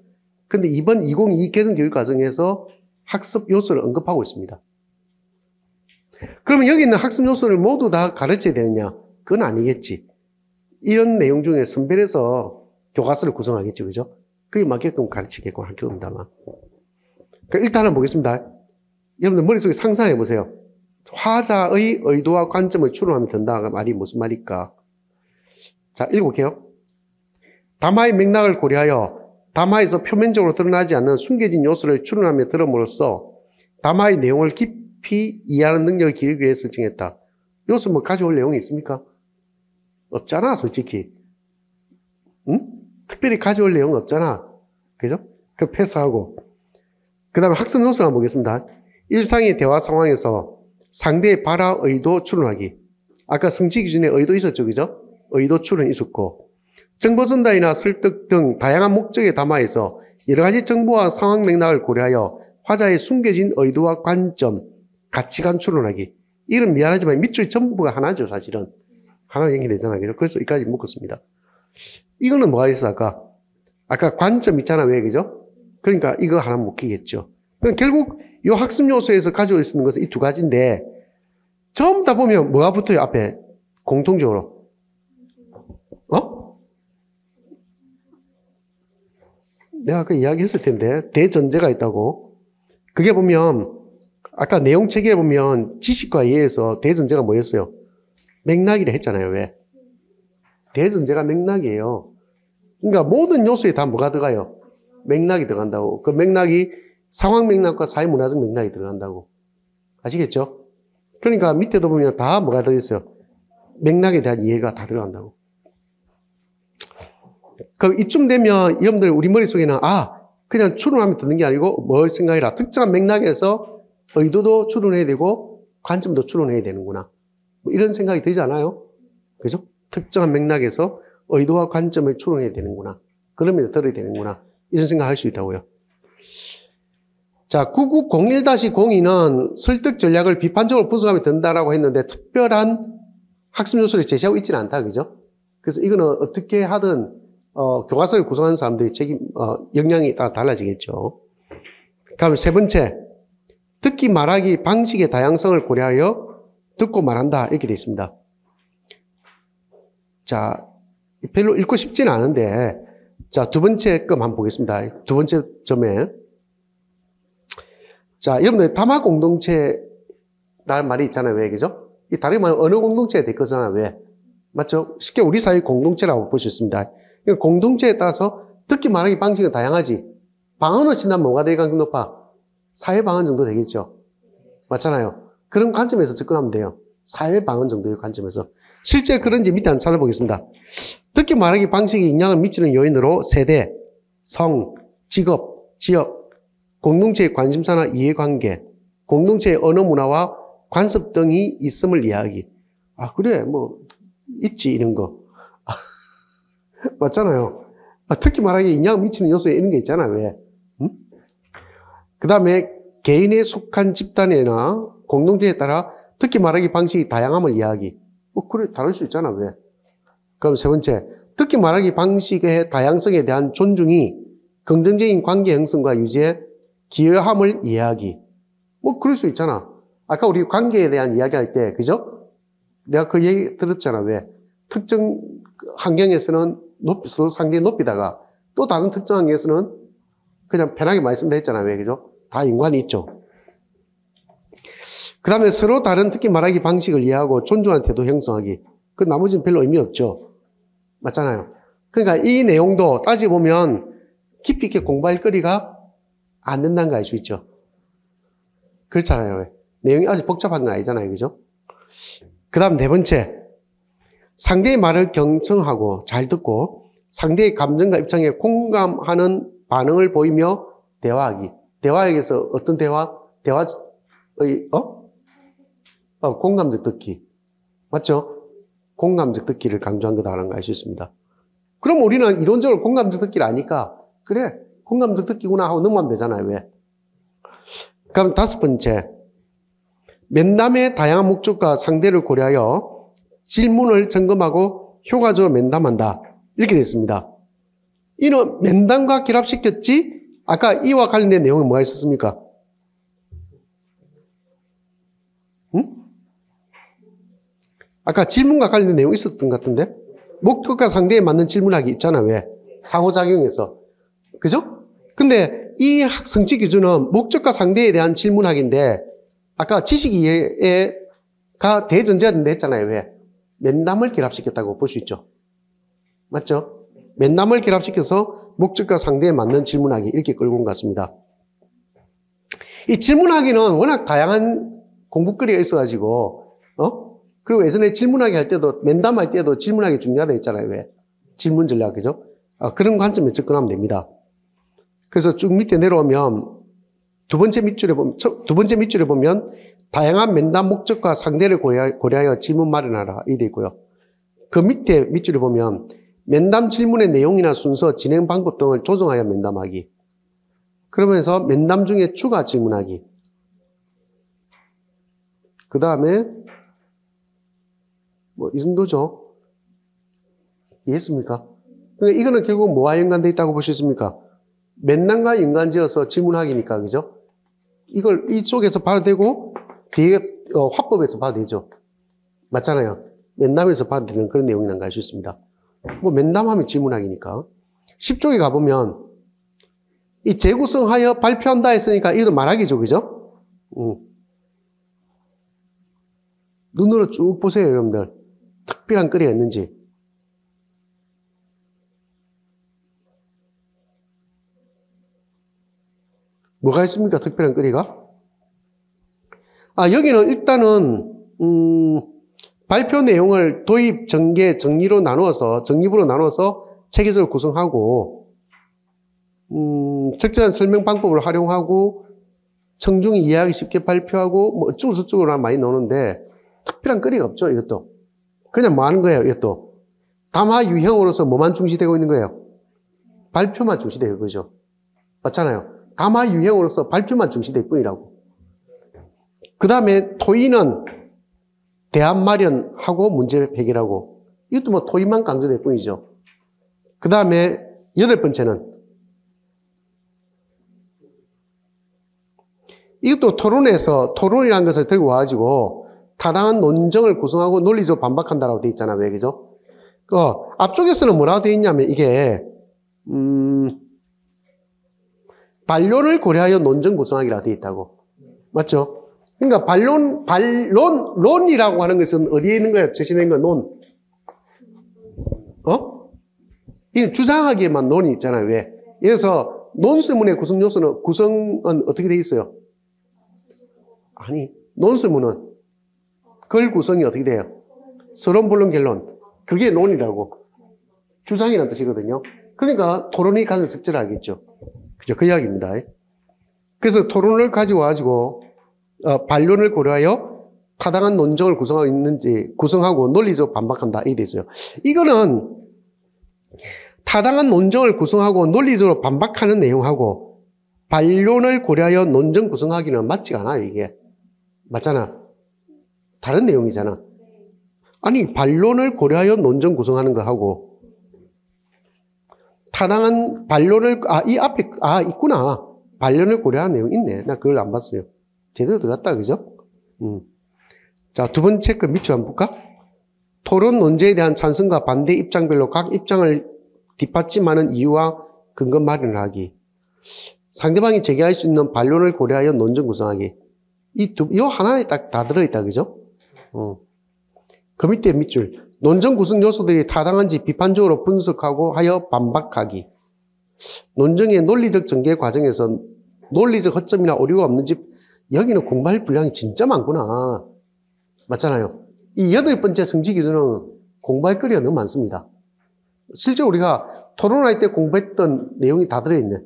근데 이번 2022 개정 교육과정에서 학습 요소를 언급하고 있습니다. 그러면 여기 있는 학습 요소를 모두 다 가르쳐야 되느냐? 그건 아니겠지. 이런 내용 중에 선별해서 교과서를 구성하겠죠. 그죠? 그게 맞게끔 가르치겠고 할 겁니다만. 일단은 보겠습니다. 여러분들 머릿속에 상상해 보세요. 화자의 의도와 관점을 추론하면 된다가 말이 무슨 말일까? 자, 읽어볼게요. 담화의 맥락을 고려하여 담화에서 표면적으로 드러나지 않는 숨겨진 요소를 추론하며 들음으로써 담화의 내용을 깊이 이해하는 능력을 기르기 위해 설정했다. 요소 뭐 가져올 내용이 있습니까? 없잖아, 솔직히. 응? 특별히 가져올 내용 없잖아. 그죠? 그 패스하고. 그 다음에 학습 요소를 한번 보겠습니다. 일상의 대화 상황에서 상대의 발화 의도 추론하기. 아까 성취 기준에 의도 있었죠, 그죠? 의도 추론 있었고. 정보 전달이나 설득 등 다양한 목적의 담화에서 여러 가지 정보와 상황 맥락을 고려하여 화자의 숨겨진 의도와 관점, 가치관 추론하기. 이건 미안하지만 밑줄 전부가 하나죠, 사실은. 하나 연결되잖아요. 그죠? 그래서 여기까지 묶었습니다. 이거는 뭐가 있어, 아까? 아까 관점 있잖아, 왜, 그죠? 그러니까 이거 하나 묶이겠죠. 결국 이 학습 요소에서 가지고 있는 것은 이 두 가지인데, 전부 다 보면 뭐가 붙어요, 앞에? 공통적으로. 내가 아까 이야기했을 텐데, 대전제가 있다고. 그게 보면, 아까 내용 체계에 보면 지식과 이해에서 대전제가 뭐였어요? 맥락이라 했잖아요, 왜? 대전제가 맥락이에요. 그러니까 모든 요소에 다 뭐가 들어가요? 맥락이 들어간다고. 그 맥락이 상황 맥락과 사회문화적 맥락이 들어간다고. 아시겠죠? 그러니까 밑에도 보면 다 뭐가 들어있어요? 맥락에 대한 이해가 다 들어간다고. 그럼 이쯤 되면 여러분들 우리 머릿속에는 그냥 추론하면 듣는 게 아니고 뭘 생각해라. 특정한 맥락에서 의도도 추론해야 되고 관점도 추론해야 되는구나. 뭐 이런 생각이 들지 않아요? 그죠? 특정한 맥락에서 의도와 관점을 추론해야 되는구나. 그러면서 들어야 되는구나. 이런 생각할 수 있다고요. 자, 9901-02는 설득 전략을 비판적으로 분석하면 된다라고 했는데 특별한 학습 요소를 제시하고 있지는 않다. 그죠? 그래서 이거는 어떻게 하든 교과서를 구성하는 사람들이 역량이 다 달라지겠죠. 그다음 세 번째, 듣기 말하기 방식의 다양성을 고려하여 듣고 말한다. 이렇게 되어 있습니다. 자, 별로 읽고 싶지는 않은데, 자, 두 번째 거 한번 보겠습니다. 두 번째 점에. 자, 여러분들 담화 공동체라는 말이 있잖아요. 왜, 그죠? 이 다르게 말하면 언어 공동체가 될 거잖아요. 왜? 맞죠? 쉽게 우리 사회 공동체라고 볼 수 있습니다. 공동체에 따라서 듣기 말하기 방식은 다양하지. 방언을 친다면 뭐가 될 가능성이 높아? 사회 방언 정도 되겠죠. 맞잖아요. 그런 관점에서 접근하면 돼요. 사회 방언 정도의 관점에서. 실제 그런지 밑에 한번 찾아보겠습니다. 듣기 말하기 방식이 영향을 미치는 요인으로 세대, 성, 직업, 지역, 공동체의 관심사나 이해관계, 공동체의 언어 문화와 관습 등이 있음을 이야기. 그래, 뭐 있지 이런 거. 맞잖아요. 특히 말하기 영향을 미치는 요소에 이런 게 있잖아요. 왜? 그 다음에 개인에 속한 집단이나 공동체에 따라 특히 말하기 방식이 다양함을 이야기. 그래, 다를 수 있잖아. 왜? 그럼 세 번째, 특히 말하기 방식의 다양성에 대한 존중이 긍정적인 관계 형성과 유지에 기여함을 이야기. 그럴 수 있잖아. 아까 우리 관계에 대한 이야기 할 때, 그죠? 내가 그 얘기 들었잖아. 왜? 특정 환경에서는 서로 상대에 높이다가 또 다른 특정 환경에서는 그냥 편하게 말씀도 했잖아. 왜? 그죠? 다 인간이 있죠. 그 다음에 서로 다른 특히 말하기 방식을 이해하고 존중하는 태도 형성하기. 그 나머지는 별로 의미 없죠. 맞잖아요. 그러니까 이 내용도 따지보면 깊이 있게 공부할 거리가 안 된다는 거 알 수 있죠. 그렇잖아요. 왜? 내용이 아주 복잡한 건 아니잖아요. 그죠? 그 다음 네 번째. 상대의 말을 경청하고 잘 듣고 상대의 감정과 입장에 공감하는 반응을 보이며 대화하기. 대화에서 어떤 대화? 공감적 듣기. 맞죠? 공감적 듣기를 강조한 거다라는 걸 알 수 있습니다. 그럼 우리는 이론적으로 공감적 듣기를 아니까 그래, 공감적 듣기구나 하고 넘어가면 되잖아요. 왜? 그럼 다섯 번째. 면담의 다양한 목적과 상대를 고려하여 질문을 점검하고 효과적으로 면담한다. 이렇게 됐습니다. 이는 면담과 결합시켰지? 아까 이와 관련된 내용이 뭐가 있었습니까? 아까 질문과 관련된 내용이 있었던 것 같은데? 목적과 상대에 맞는 질문하기 있잖아. 왜? 상호작용에서. 그죠? 근데 이 성취 기준은 목적과 상대에 대한 질문하기인데 아까 지식 이해가 대전제가 된다 했잖아요. 왜? 면담을 결합시켰다고 볼 수 있죠. 맞죠? 면담을 결합시켜서 목적과 상대에 맞는 질문하기 이렇게 끌고 온 것 같습니다. 이 질문하기는 워낙 다양한 공부거리가 있어가지고 그리고 예전에 질문하기 할 때도 면담할 때도 질문하기 중요하다 했잖아요. 왜? 질문 전략, 그죠? 그런 관점에 접근하면 됩니다. 그래서 쭉 밑에 내려오면 두 번째 밑줄에 보면 다양한 면담 목적과 상대를 고려하여 질문 마련하라 이 돼 있고요. 그 밑에 밑줄에 보면 면담 질문의 내용이나 순서, 진행 방법 등을 조정하여 면담하기. 그러면서 면담 중에 추가 질문하기. 그 다음에 뭐 이 정도죠. 이해했습니까? 그러니까 이거는 결국 뭐와 연관되어 있다고 볼 수 있습니까? 면담과 연관지어서 질문하기니까, 그죠? 이걸 이쪽에서 봐도 되고 뒤에 화법에서 봐도 되죠. 맞잖아요. 면담에서 봐도 되는 그런 내용이란 알 수 있습니다. 뭐 면담하면 질문하기니까. 10쪽에 가보면 이 재구성하여 발표한다 했으니까 이것도 말하기죠, 그죠? 눈으로 쭉 보세요, 여러분들. 특별한 거리가 있는지. 뭐가 있습니까? 특별한 거리가? 여기는 일단은 발표 내용을 도입, 전개, 정리로 나누어서 정리부로 나누어서 체계적으로 구성하고 적절한 설명 방법을 활용하고 청중이 이해하기 쉽게 발표하고 뭐 어쩌고 저쩌고 많이 나오는데 특별한 거리가 없죠. 이것도 그냥 뭐 하는 거예요. 이것도 담화 유형으로서 뭐만 중시되고 있는 거예요? 발표만 중시되고 그죠? 맞잖아요. 담화 유형으로서 발표만 중시될 뿐이라고. 그 다음에 토의는 대안 마련하고 문제 해결하고 이것도 뭐 토의만 강조될 뿐이죠. 그 다음에 8번째는 이것도 토론에서 토론이라는 것을 들고 와가지고 타당한 논정을 구성하고 논리적으로 반박한다라고 되어 있잖아요. 왜 그죠? 앞쪽에서는 뭐라고 되어 있냐면 이게 반론을 고려하여 논정 구성하기라고 되어 있다고. 맞죠? 그러니까 론이라고 하는 것은 어디에 있는 거예요? 제시된 건 논. 이 주장하기에만 논이 있잖아요. 왜? 그래서 논설문의 구성은 어떻게 되어 있어요? 아니, 논설문은 글 구성이 어떻게 돼요? 서론, 본론, 결론. 그게 논이라고. 주장이라는 뜻이거든요. 그러니까 토론이 가장 적절하겠죠. 그죠? 그 이야기입니다. 그래서 토론을 가지고 반론을 고려하여 타당한 논정을 구성하고 있는지 구성하고 논리적으로 반박한다. 이게 돼 있어요. 이거는 타당한 논정을 구성하고 논리적으로 반박하는 내용하고 반론을 고려하여 논정 구성하기는 맞지가 않아요. 이게. 맞잖아. 다른 내용이잖아. 아니 반론을 고려하여 논정 구성하는 거하고 타당한 반론을 이 앞에 있구나. 반론을 고려하는 내용 있네. 나 그걸 안 봤어요. 제대로 들어갔다 그죠? 자, 두 번째 거 밑줄 한번 볼까? 토론 논제에 대한 찬성과 반대 입장별로 각 입장을 뒷받침하는 이유와 근거 마련을 하기. 상대방이 제기할 수 있는 반론을 고려하여 논정 구성하기. 이 하나에 딱 다 들어있다 그죠? 그 밑에 밑줄. 논정 구성 요소들이 타당한지 비판적으로 분석하고 하여 반박하기. 논정의 논리적 전개 과정에서 논리적 허점이나 오류가 없는지 여기는 공부할 분량이 진짜 많구나. 맞잖아요. 이 8번째 성지 기준은 공부할 거리가 너무 많습니다. 실제로 우리가 토론할 때 공부했던 내용이 다 들어있네.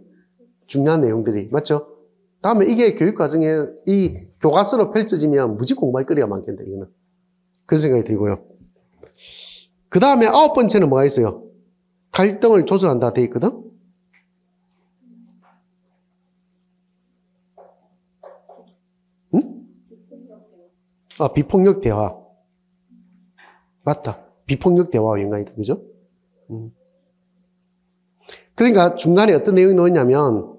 중요한 내용들이. 맞죠? 다음에 이게 교육과정에 이 교과서로 펼쳐지면 무지 공부할 거리가 많겠네, 이거는. 그런 생각이 들고요. 그 다음에 9번째는 뭐가 있어요? 갈등을 조절한다 돼 있거든? 응? 비폭력 대화. 맞다. 비폭력 대화와 연관이 있다, 그죠? 그러니까 중간에 어떤 내용이 나오냐면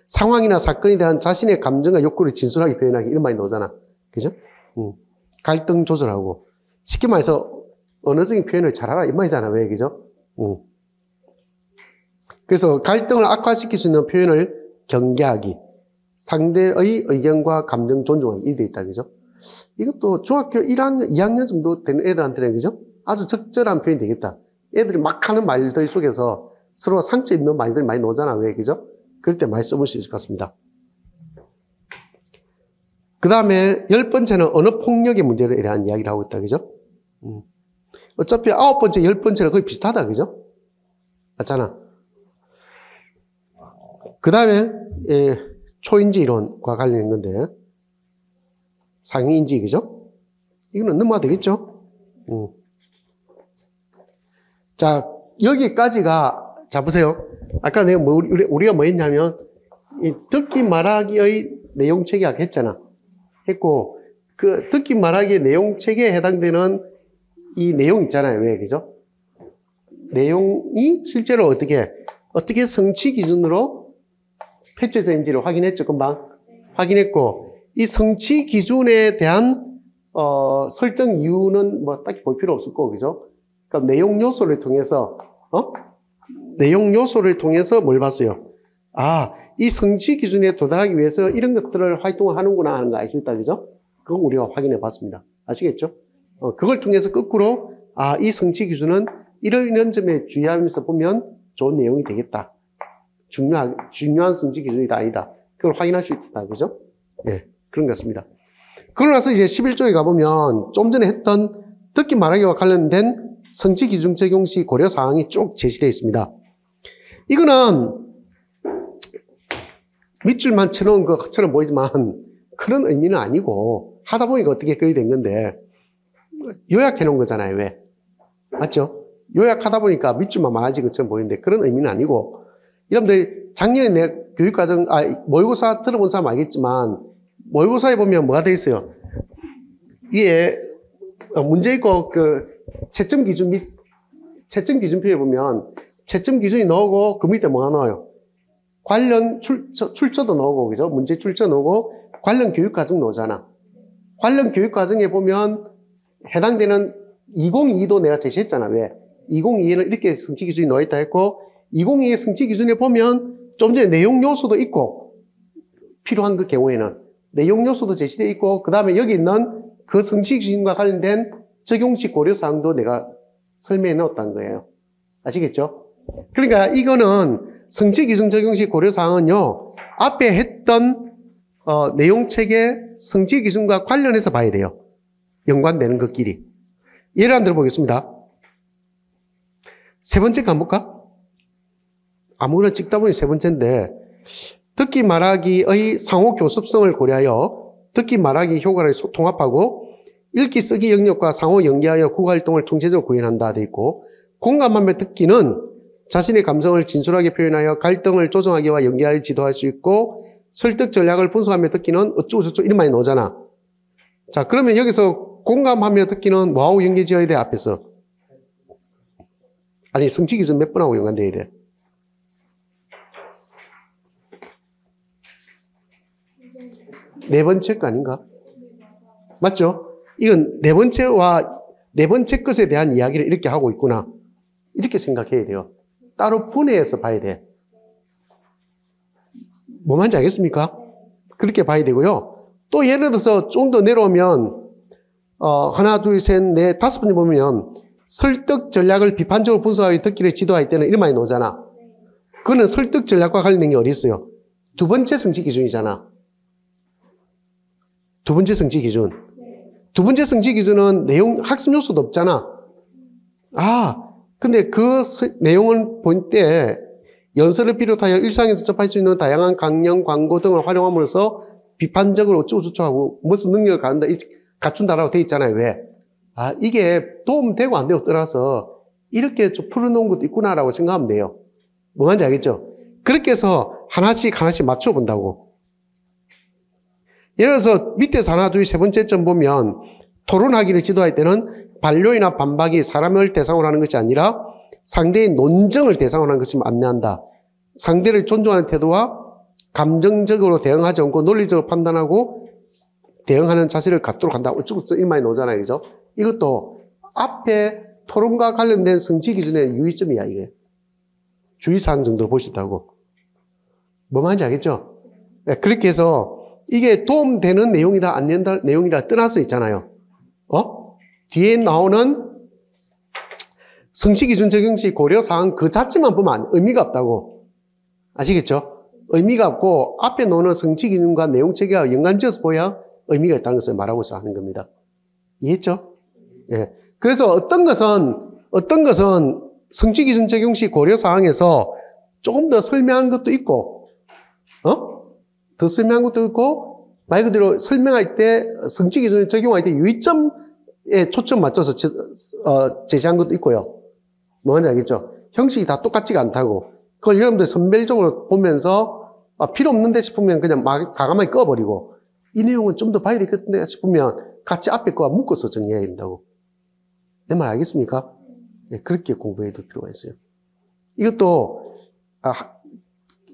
상황이나 사건에 대한 자신의 감정과 욕구를 진솔하게 표현하기 이런 말이 나오잖아. 그죠? 갈등 조절하고 쉽게 말해서 언어적인 표현을 잘하라 이 말이잖아. 왜 그죠? 그래서 갈등을 악화시킬 수 있는 표현을 경계하기, 상대의 의견과 감정 존중하기 이렇게 돼 있다. 그죠? 이것도 중학교 1학년, 2학년 정도 되는 애들한테는 그죠? 아주 적절한 표현이 되겠다. 애들이 막 하는 말들 속에서 서로 상처 입는 말들이 많이 나오잖아. 왜 그죠? 그럴 때 많이 써볼 수 있을 것 같습니다. 그 다음에 10번째는 언어 폭력의 문제에 대한 이야기를 하고 있다. 그죠? 어차피 9번째, 10번째랑 거의 비슷하다. 그죠? 맞잖아. 그 다음에 초인지 이론과 관련된 건데 상위인지 그죠? 이거는 넘어가도 되겠죠? 자, 여기까지가 자 보세요. 아까 내가 우리가 뭐 했냐면 이 듣기 말하기의 내용 체계학 했잖아. 했고, 그 듣기 말하기의 내용 체계에 해당되는 이 내용 있잖아요. 왜, 그죠? 내용이 실제로 어떻게 성취 기준으로 패치되어 있는지를 확인했죠, 금방. 확인했고, 이 성취 기준에 대한, 설정 이유는 뭐 딱히 볼 필요 없을 거고, 그죠? 그러니까 내용 요소를 통해서, 내용 요소를 통해서 뭘 봤어요? 아, 이 성취 기준에 도달하기 위해서 이런 것들을 활동을 하는구나 하는 거 알 수 있다, 그죠? 그건 우리가 확인해 봤습니다. 아시겠죠? 그걸 통해서 거꾸로, 아, 이 성취 기준은 이런 점에 주의하면서 보면 좋은 내용이 되겠다. 중요한 성취 기준이다, 아니다. 그걸 확인할 수 있다, 그죠? 예, 그런 것 같습니다. 그러고 나서 이제 11조에 가보면 좀 전에 했던 듣기 말하기와 관련된 성취 기준 적용 시 고려 사항이 쭉 제시되어 있습니다. 이거는 밑줄만 쳐놓은 것처럼 보이지만 그런 의미는 아니고 하다 보니까 어떻게 그리 된 건데 요약해 놓은 거잖아요. 왜? 맞죠? 요약하다 보니까 밑줄만 많아진 것처럼 보이는데 그런 의미는 아니고 여러분들 작년에 내 교육과정, 모의고사 들어본 사람 알겠지만 모의고사에 보면 뭐가 돼 있어요? 위에 문제 있고 그 채점 기준 채점 기준표에 보면 채점 기준이 나오고 그 밑에 뭐가 나와요? 관련 출처도 나오고, 그죠? 문제 출처 나오고 관련 교육과정 나오잖아. 관련 교육과정에 보면 해당되는 2022도 내가 제시했잖아. 왜? 2022에는 이렇게 성취 기준이 나와 있다 했고 2022의 성취 기준에 보면 좀 전에 내용 요소도 있고 필요한 그 경우에는 내용 요소도 제시되어 있고 그 다음에 여기 있는 그 성취 기준과 관련된 적용시 고려사항도 내가 설명해 넣었다는 거예요. 아시겠죠? 그러니까 이거는 성취 기준 적용시 고려사항은요 앞에 했던 내용 체계 성취 기준과 관련해서 봐야 돼요. 연관되는 것끼리. 예를 한 들어 보겠습니다. 세 번째 가볼까? 아무거나 찍다 보니 세 번째인데 듣기 말하기의 상호 교습성을 고려하여 듣기 말하기 효과를 통합하고 읽기 쓰기 영역과 상호 연계하여 국어활동을 총체적으로 구현한다 돼 있고 공감하며 듣기는 자신의 감성을 진솔하게 표현하여 갈등을 조정하기와 연계하여 지도할 수 있고 설득 전략을 분석하며 듣기는 어쩌고저쩌고 이런 말이 나오잖아. 자, 그러면 여기서 공감하며 듣기는 뭐하고 연계 지어야 돼? 앞에서. 아니, 성취 기준 몇 번하고 연관돼야 돼? 네 번째 거 아닌가? 맞죠? 이건 네 번째 것에 대한 이야기를 이렇게 하고 있구나. 이렇게 생각해야 돼요. 따로 분해해서 봐야 돼. 뭐 말인지 알겠습니까? 그렇게 봐야 되고요. 또 예를 들어서 좀 더 내려오면 하나, 둘, 셋, 넷, 다섯 번째 보면 설득 전략을 비판적으로 분석하여 듣기를 지도할 때는 이런 말이 나오잖아. 그거는 설득 전략과 관련된 게 어디 있어요? 두 번째 성취 기준이잖아. 두 번째 성취 기준. 두 번째 성취 기준은 내용, 학습 요소도 없잖아. 근데 그 내용을 볼 때 연설을 비롯하여 일상에서 접할 수 있는 다양한 강연, 광고 등을 활용함으로써 비판적으로 어쩌고저쩌고 하고 무슨 능력을 갖춘다라고 돼 있잖아요. 왜? 이게 도움되고 안 되고 떠나서 이렇게 좀 풀어놓은 것도 있구나라고 생각하면 돼요. 뭐 말인지 알겠죠? 그렇게 해서 하나씩 맞춰본다고. 예를 들어서 밑에서 하나, 둘, 세 번째 점 보면 토론하기를 지도할 때는 반론이나 반박이 사람을 대상으로 하는 것이 아니라 상대의 논정을 대상으로 하는 것을 안내한다. 상대를 존중하는 태도와 감정적으로 대응하지 않고 논리적으로 판단하고 대응하는 자세를 갖도록 한다. 어쩌고저쩌고 이 말이 나오잖아요. 그죠? 이것도 앞에 토론과 관련된 성취 기준의 유의점이야, 이게. 주의사항 정도로 볼 수 있다고. 뭐 말인지 알겠죠? 네, 그렇게 해서 이게 도움되는 내용이다, 안 된다, 내용이다 떠나서 있잖아요. 뒤에 나오는 성취 기준 적용 시 고려사항 그 자체만 보면 의미가 없다고. 아시겠죠? 의미가 없고 앞에 나오는 성취 기준과 내용 체계와 연관지어서 보여야 의미가 있다는 것을 말하고자 하는 겁니다. 이해했죠? 예. 그래서 어떤 것은 성취 기준 적용 시 고려사항에서 조금 더 설명한 것도 있고, 더 설명한 것도 있고, 말 그대로 설명할 때, 성취 기준을 적용할 때 유의점에 초점 맞춰서 제시한 것도 있고요. 뭔지 알겠죠? 형식이 다 똑같지가 않다고. 그걸 여러분들 선별적으로 보면서 필요 없는데 싶으면 그냥 과감하게 꺼버리고, 이 내용은 좀 더 봐야 되겠는데 싶으면 같이 앞에 거와 묶어서 정리해야 된다고. 내 말 알겠습니까? 네, 그렇게 공부해야 될 필요가 있어요. 이것도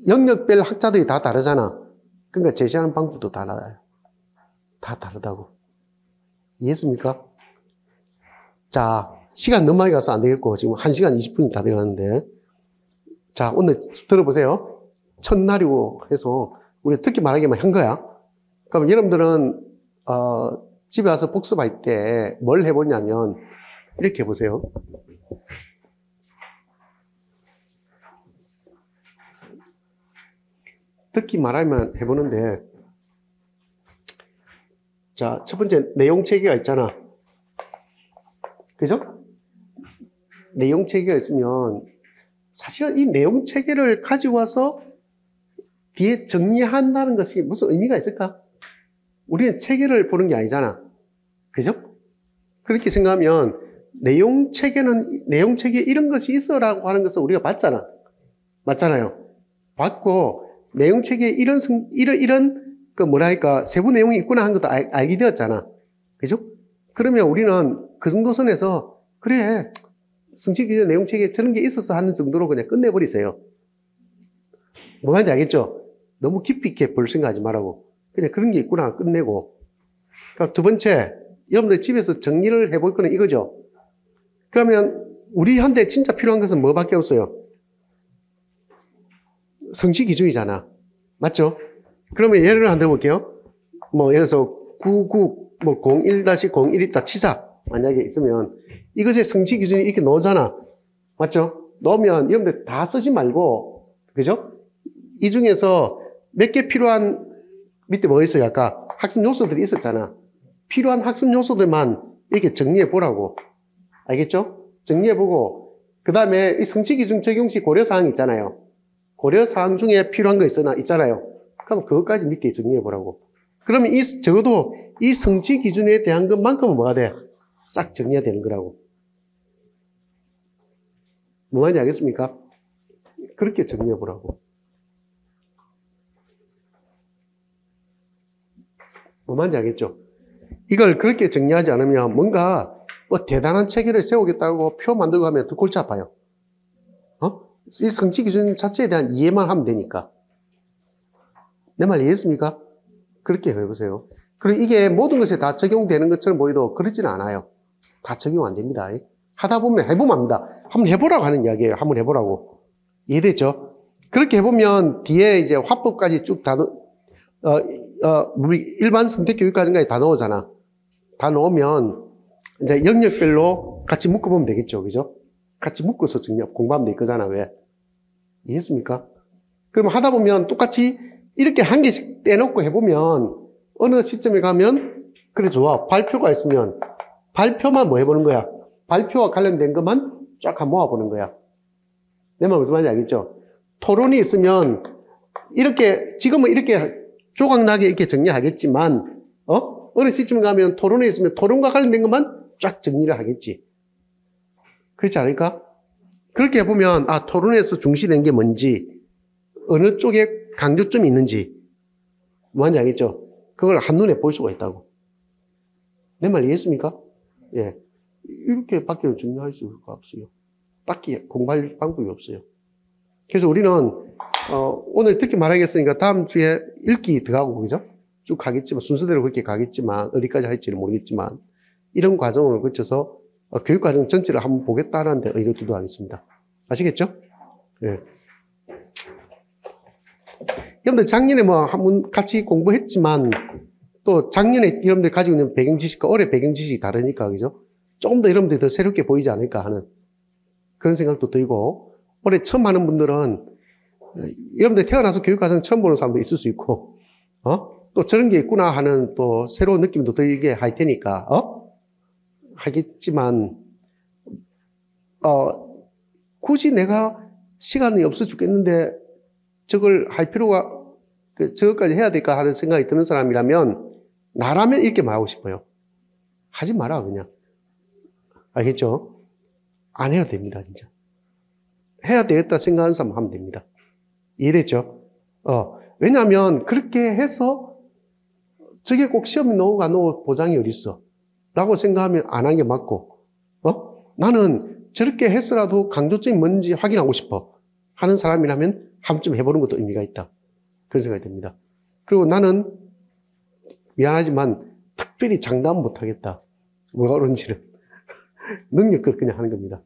영역별 학자들이 다 다르잖아. 그러니까 제시하는 방법도 달라요. 다 다르다고. 이해했습니까? 자, 시간 너무 많이 가서 안 되겠고 지금 1시간 20분이 다 돼가는데, 자, 오늘 들어보세요. 첫날이고 해서 우리 특히 말하기만 한 거야. 그럼 여러분들은 집에 와서 복습할 때 뭘 해보냐면 이렇게 해보세요. 특히 말하면 해보는데, 자, 첫 번째 내용 체계가 있잖아. 그죠? 내용 체계가 있으면 사실은 이 내용 체계를 가지고 와서 뒤에 정리한다는 것이 무슨 의미가 있을까? 우리는 체계를 보는 게 아니잖아. 그죠? 그렇게 생각하면 내용 체계 이런 것이 있어라고 하는 것을 우리가 봤잖아. 맞잖아요. 봤고, 내용 체계에 이런 세부 내용이 있구나 하는 것도 알게 되었잖아. 그죠? 그러면 우리는 그 정도 선에서, 그래, 성취기준 내용 체계에 저런 게 있어서 하는 정도로 그냥 끝내버리세요. 뭐 하는지 알겠죠? 너무 깊이 있게 볼 생각하지 말라고. 그냥 그런 게 있구나 끝내고. 그러니까 두 번째, 여러분들 집에서 정리를 해볼 거는 이거죠. 그러면 우리한테 진짜 필요한 것은 뭐밖에 없어요? 성취 기준이잖아. 맞죠? 그러면 예를 하나 들어볼게요. 예를 들어서 01-01 치사 만약에 있으면 이것의 성취 기준이 이렇게 나오잖아. 맞죠? 넣으면 여러분들 다 쓰지 말고, 그죠? 이 중에서 몇 개 필요한, 밑에 뭐 있어요? 아까 학습 요소들이 있었잖아. 필요한 학습 요소들만 이렇게 정리해 보라고. 알겠죠? 정리해 보고, 그 다음에 이 성취 기준 적용 시 고려사항 있잖아요. 고려사항 중에 필요한 거 있잖아요. 그럼 그것까지 밑에 정리해 보라고. 그러면 적어도 이 성취 기준에 대한 것만큼은 뭐가 돼? 싹 정리해야 되는 거라고. 뭐 말인지 알겠습니까? 그렇게 정리해 보라고. 뭐 말인지 알겠죠? 이걸 그렇게 정리하지 않으면 뭔가 대단한 체계를 세우겠다고 표 만들고 하면 더 골치 아파요. 이 성취 기준 자체에 대한 이해만 하면 되니까. 내 말 이해했습니까? 그렇게 해보세요. 그리고 이게 모든 것에 다 적용되는 것처럼 보여도 그렇지는 않아요. 다 적용 안 됩니다. 하다 보면 해보면 압니다. 한번 해보라고 하는 이야기예요. 한번 해보라고. 이해됐죠? 그렇게 해보면 뒤에 이제 화법까지 쭉 일반 선택교육과정까지 다 넣으잖아. 다 넣으면 이제 영역별로 같이 묶어보면 되겠죠. 그죠? 같이 묶어서 공부하면 될 거잖아. 왜? 이해했습니까? 그럼 하다 보면 똑같이 이렇게 한 개씩 떼놓고 해보면 어느 시점에 가면 그래 좋아. 발표가 있으면 발표만 뭐 해보는 거야. 발표와 관련된 것만 쫙 한번 모아보는 거야. 내 말 무슨 말인지 알겠죠? 토론이 있으면 이렇게 지금은 이렇게 조각나게 이렇게 정리하겠지만 어느 시점에 가면 토론에 있으면 토론과 관련된 것만 쫙 정리를 하겠지. 그렇지 않을까? 그렇게 해보면 토론에서 중시된 게 뭔지, 어느 쪽에 강조점이 있는지 뭐하는지 알겠죠? 그걸 한눈에 볼 수가 있다고. 내 말 이해했습니까? 예. 이렇게 밖에 정리할 수가 없어요. 딱히 공부할 방법이 없어요. 그래서 우리는 오늘 특히 말하겠으니까 다음 주에 읽기 들어가고 그죠? 쭉 가겠지만 순서대로 그렇게 가겠지만 어디까지 할지는 모르겠지만 이런 과정을 거쳐서 교육과정 전체를 한번 보겠다는 데 의의를 두도하겠습니다. 아시겠죠? 예. 여러분들 작년에 한번 같이 공부했지만 또 작년에 여러분들 가지고 있는 배경 지식과 올해 배경 지식이 다르니까 그죠? 조금 더 여러분들이 더 새롭게 보이지 않을까 하는 그런 생각도 들고, 올해 처음 하는 분들은 여러분들 태어나서 교육과정 처음 보는 사람도 있을 수 있고 또 저런 게 있구나 하는 또 새로운 느낌도 들게 할 테니까 하겠지만 굳이 내가 시간이 없어 죽겠는데 저걸 할 필요가 저것까지 해야 될까 하는 생각이 드는 사람이라면 나라면 이렇게 말하고 싶어요. 하지 마라 그냥. 알겠죠? 안 해도 됩니다 진짜. 해야 되겠다 생각하는 사람 하면 됩니다. 이해됐죠? 왜냐하면 그렇게 해서 저게 꼭 시험에 나오고 안 나오고 보장이 어딨어. 라고 생각하면 안 한 게 맞고, 나는 저렇게 해서라도 강조점이 뭔지 확인하고 싶어 하는 사람이라면 한 번쯤 해보는 것도 의미가 있다. 그런 생각이 듭니다. 그리고 나는 미안하지만 특별히 장담 못하겠다. 뭐가 옳은지는. 능력껏 그냥 하는 겁니다.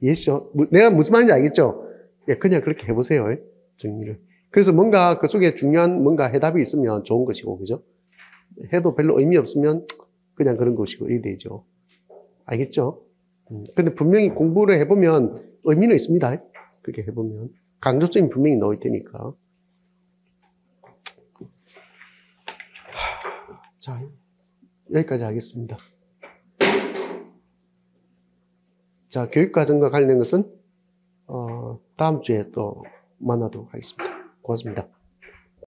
이해하시죠? 내가 무슨 말인지 알겠죠? 예, 그냥 그렇게 해보세요. 정리를. 그래서 뭔가 그 속에 중요한 뭔가 해답이 있으면 좋은 것이고, 그죠? 해도 별로 의미 없으면 그냥 그런 것이고, 이래 되죠. 알겠죠? 근데 분명히 공부를 해보면 의미는 있습니다. 그렇게 해보면. 강조점이 분명히 넣을 테니까. 자, 여기까지 하겠습니다. 자, 교육과정과 관련된 것은, 다음 주에 또 만나도록 하겠습니다. 고맙습니다.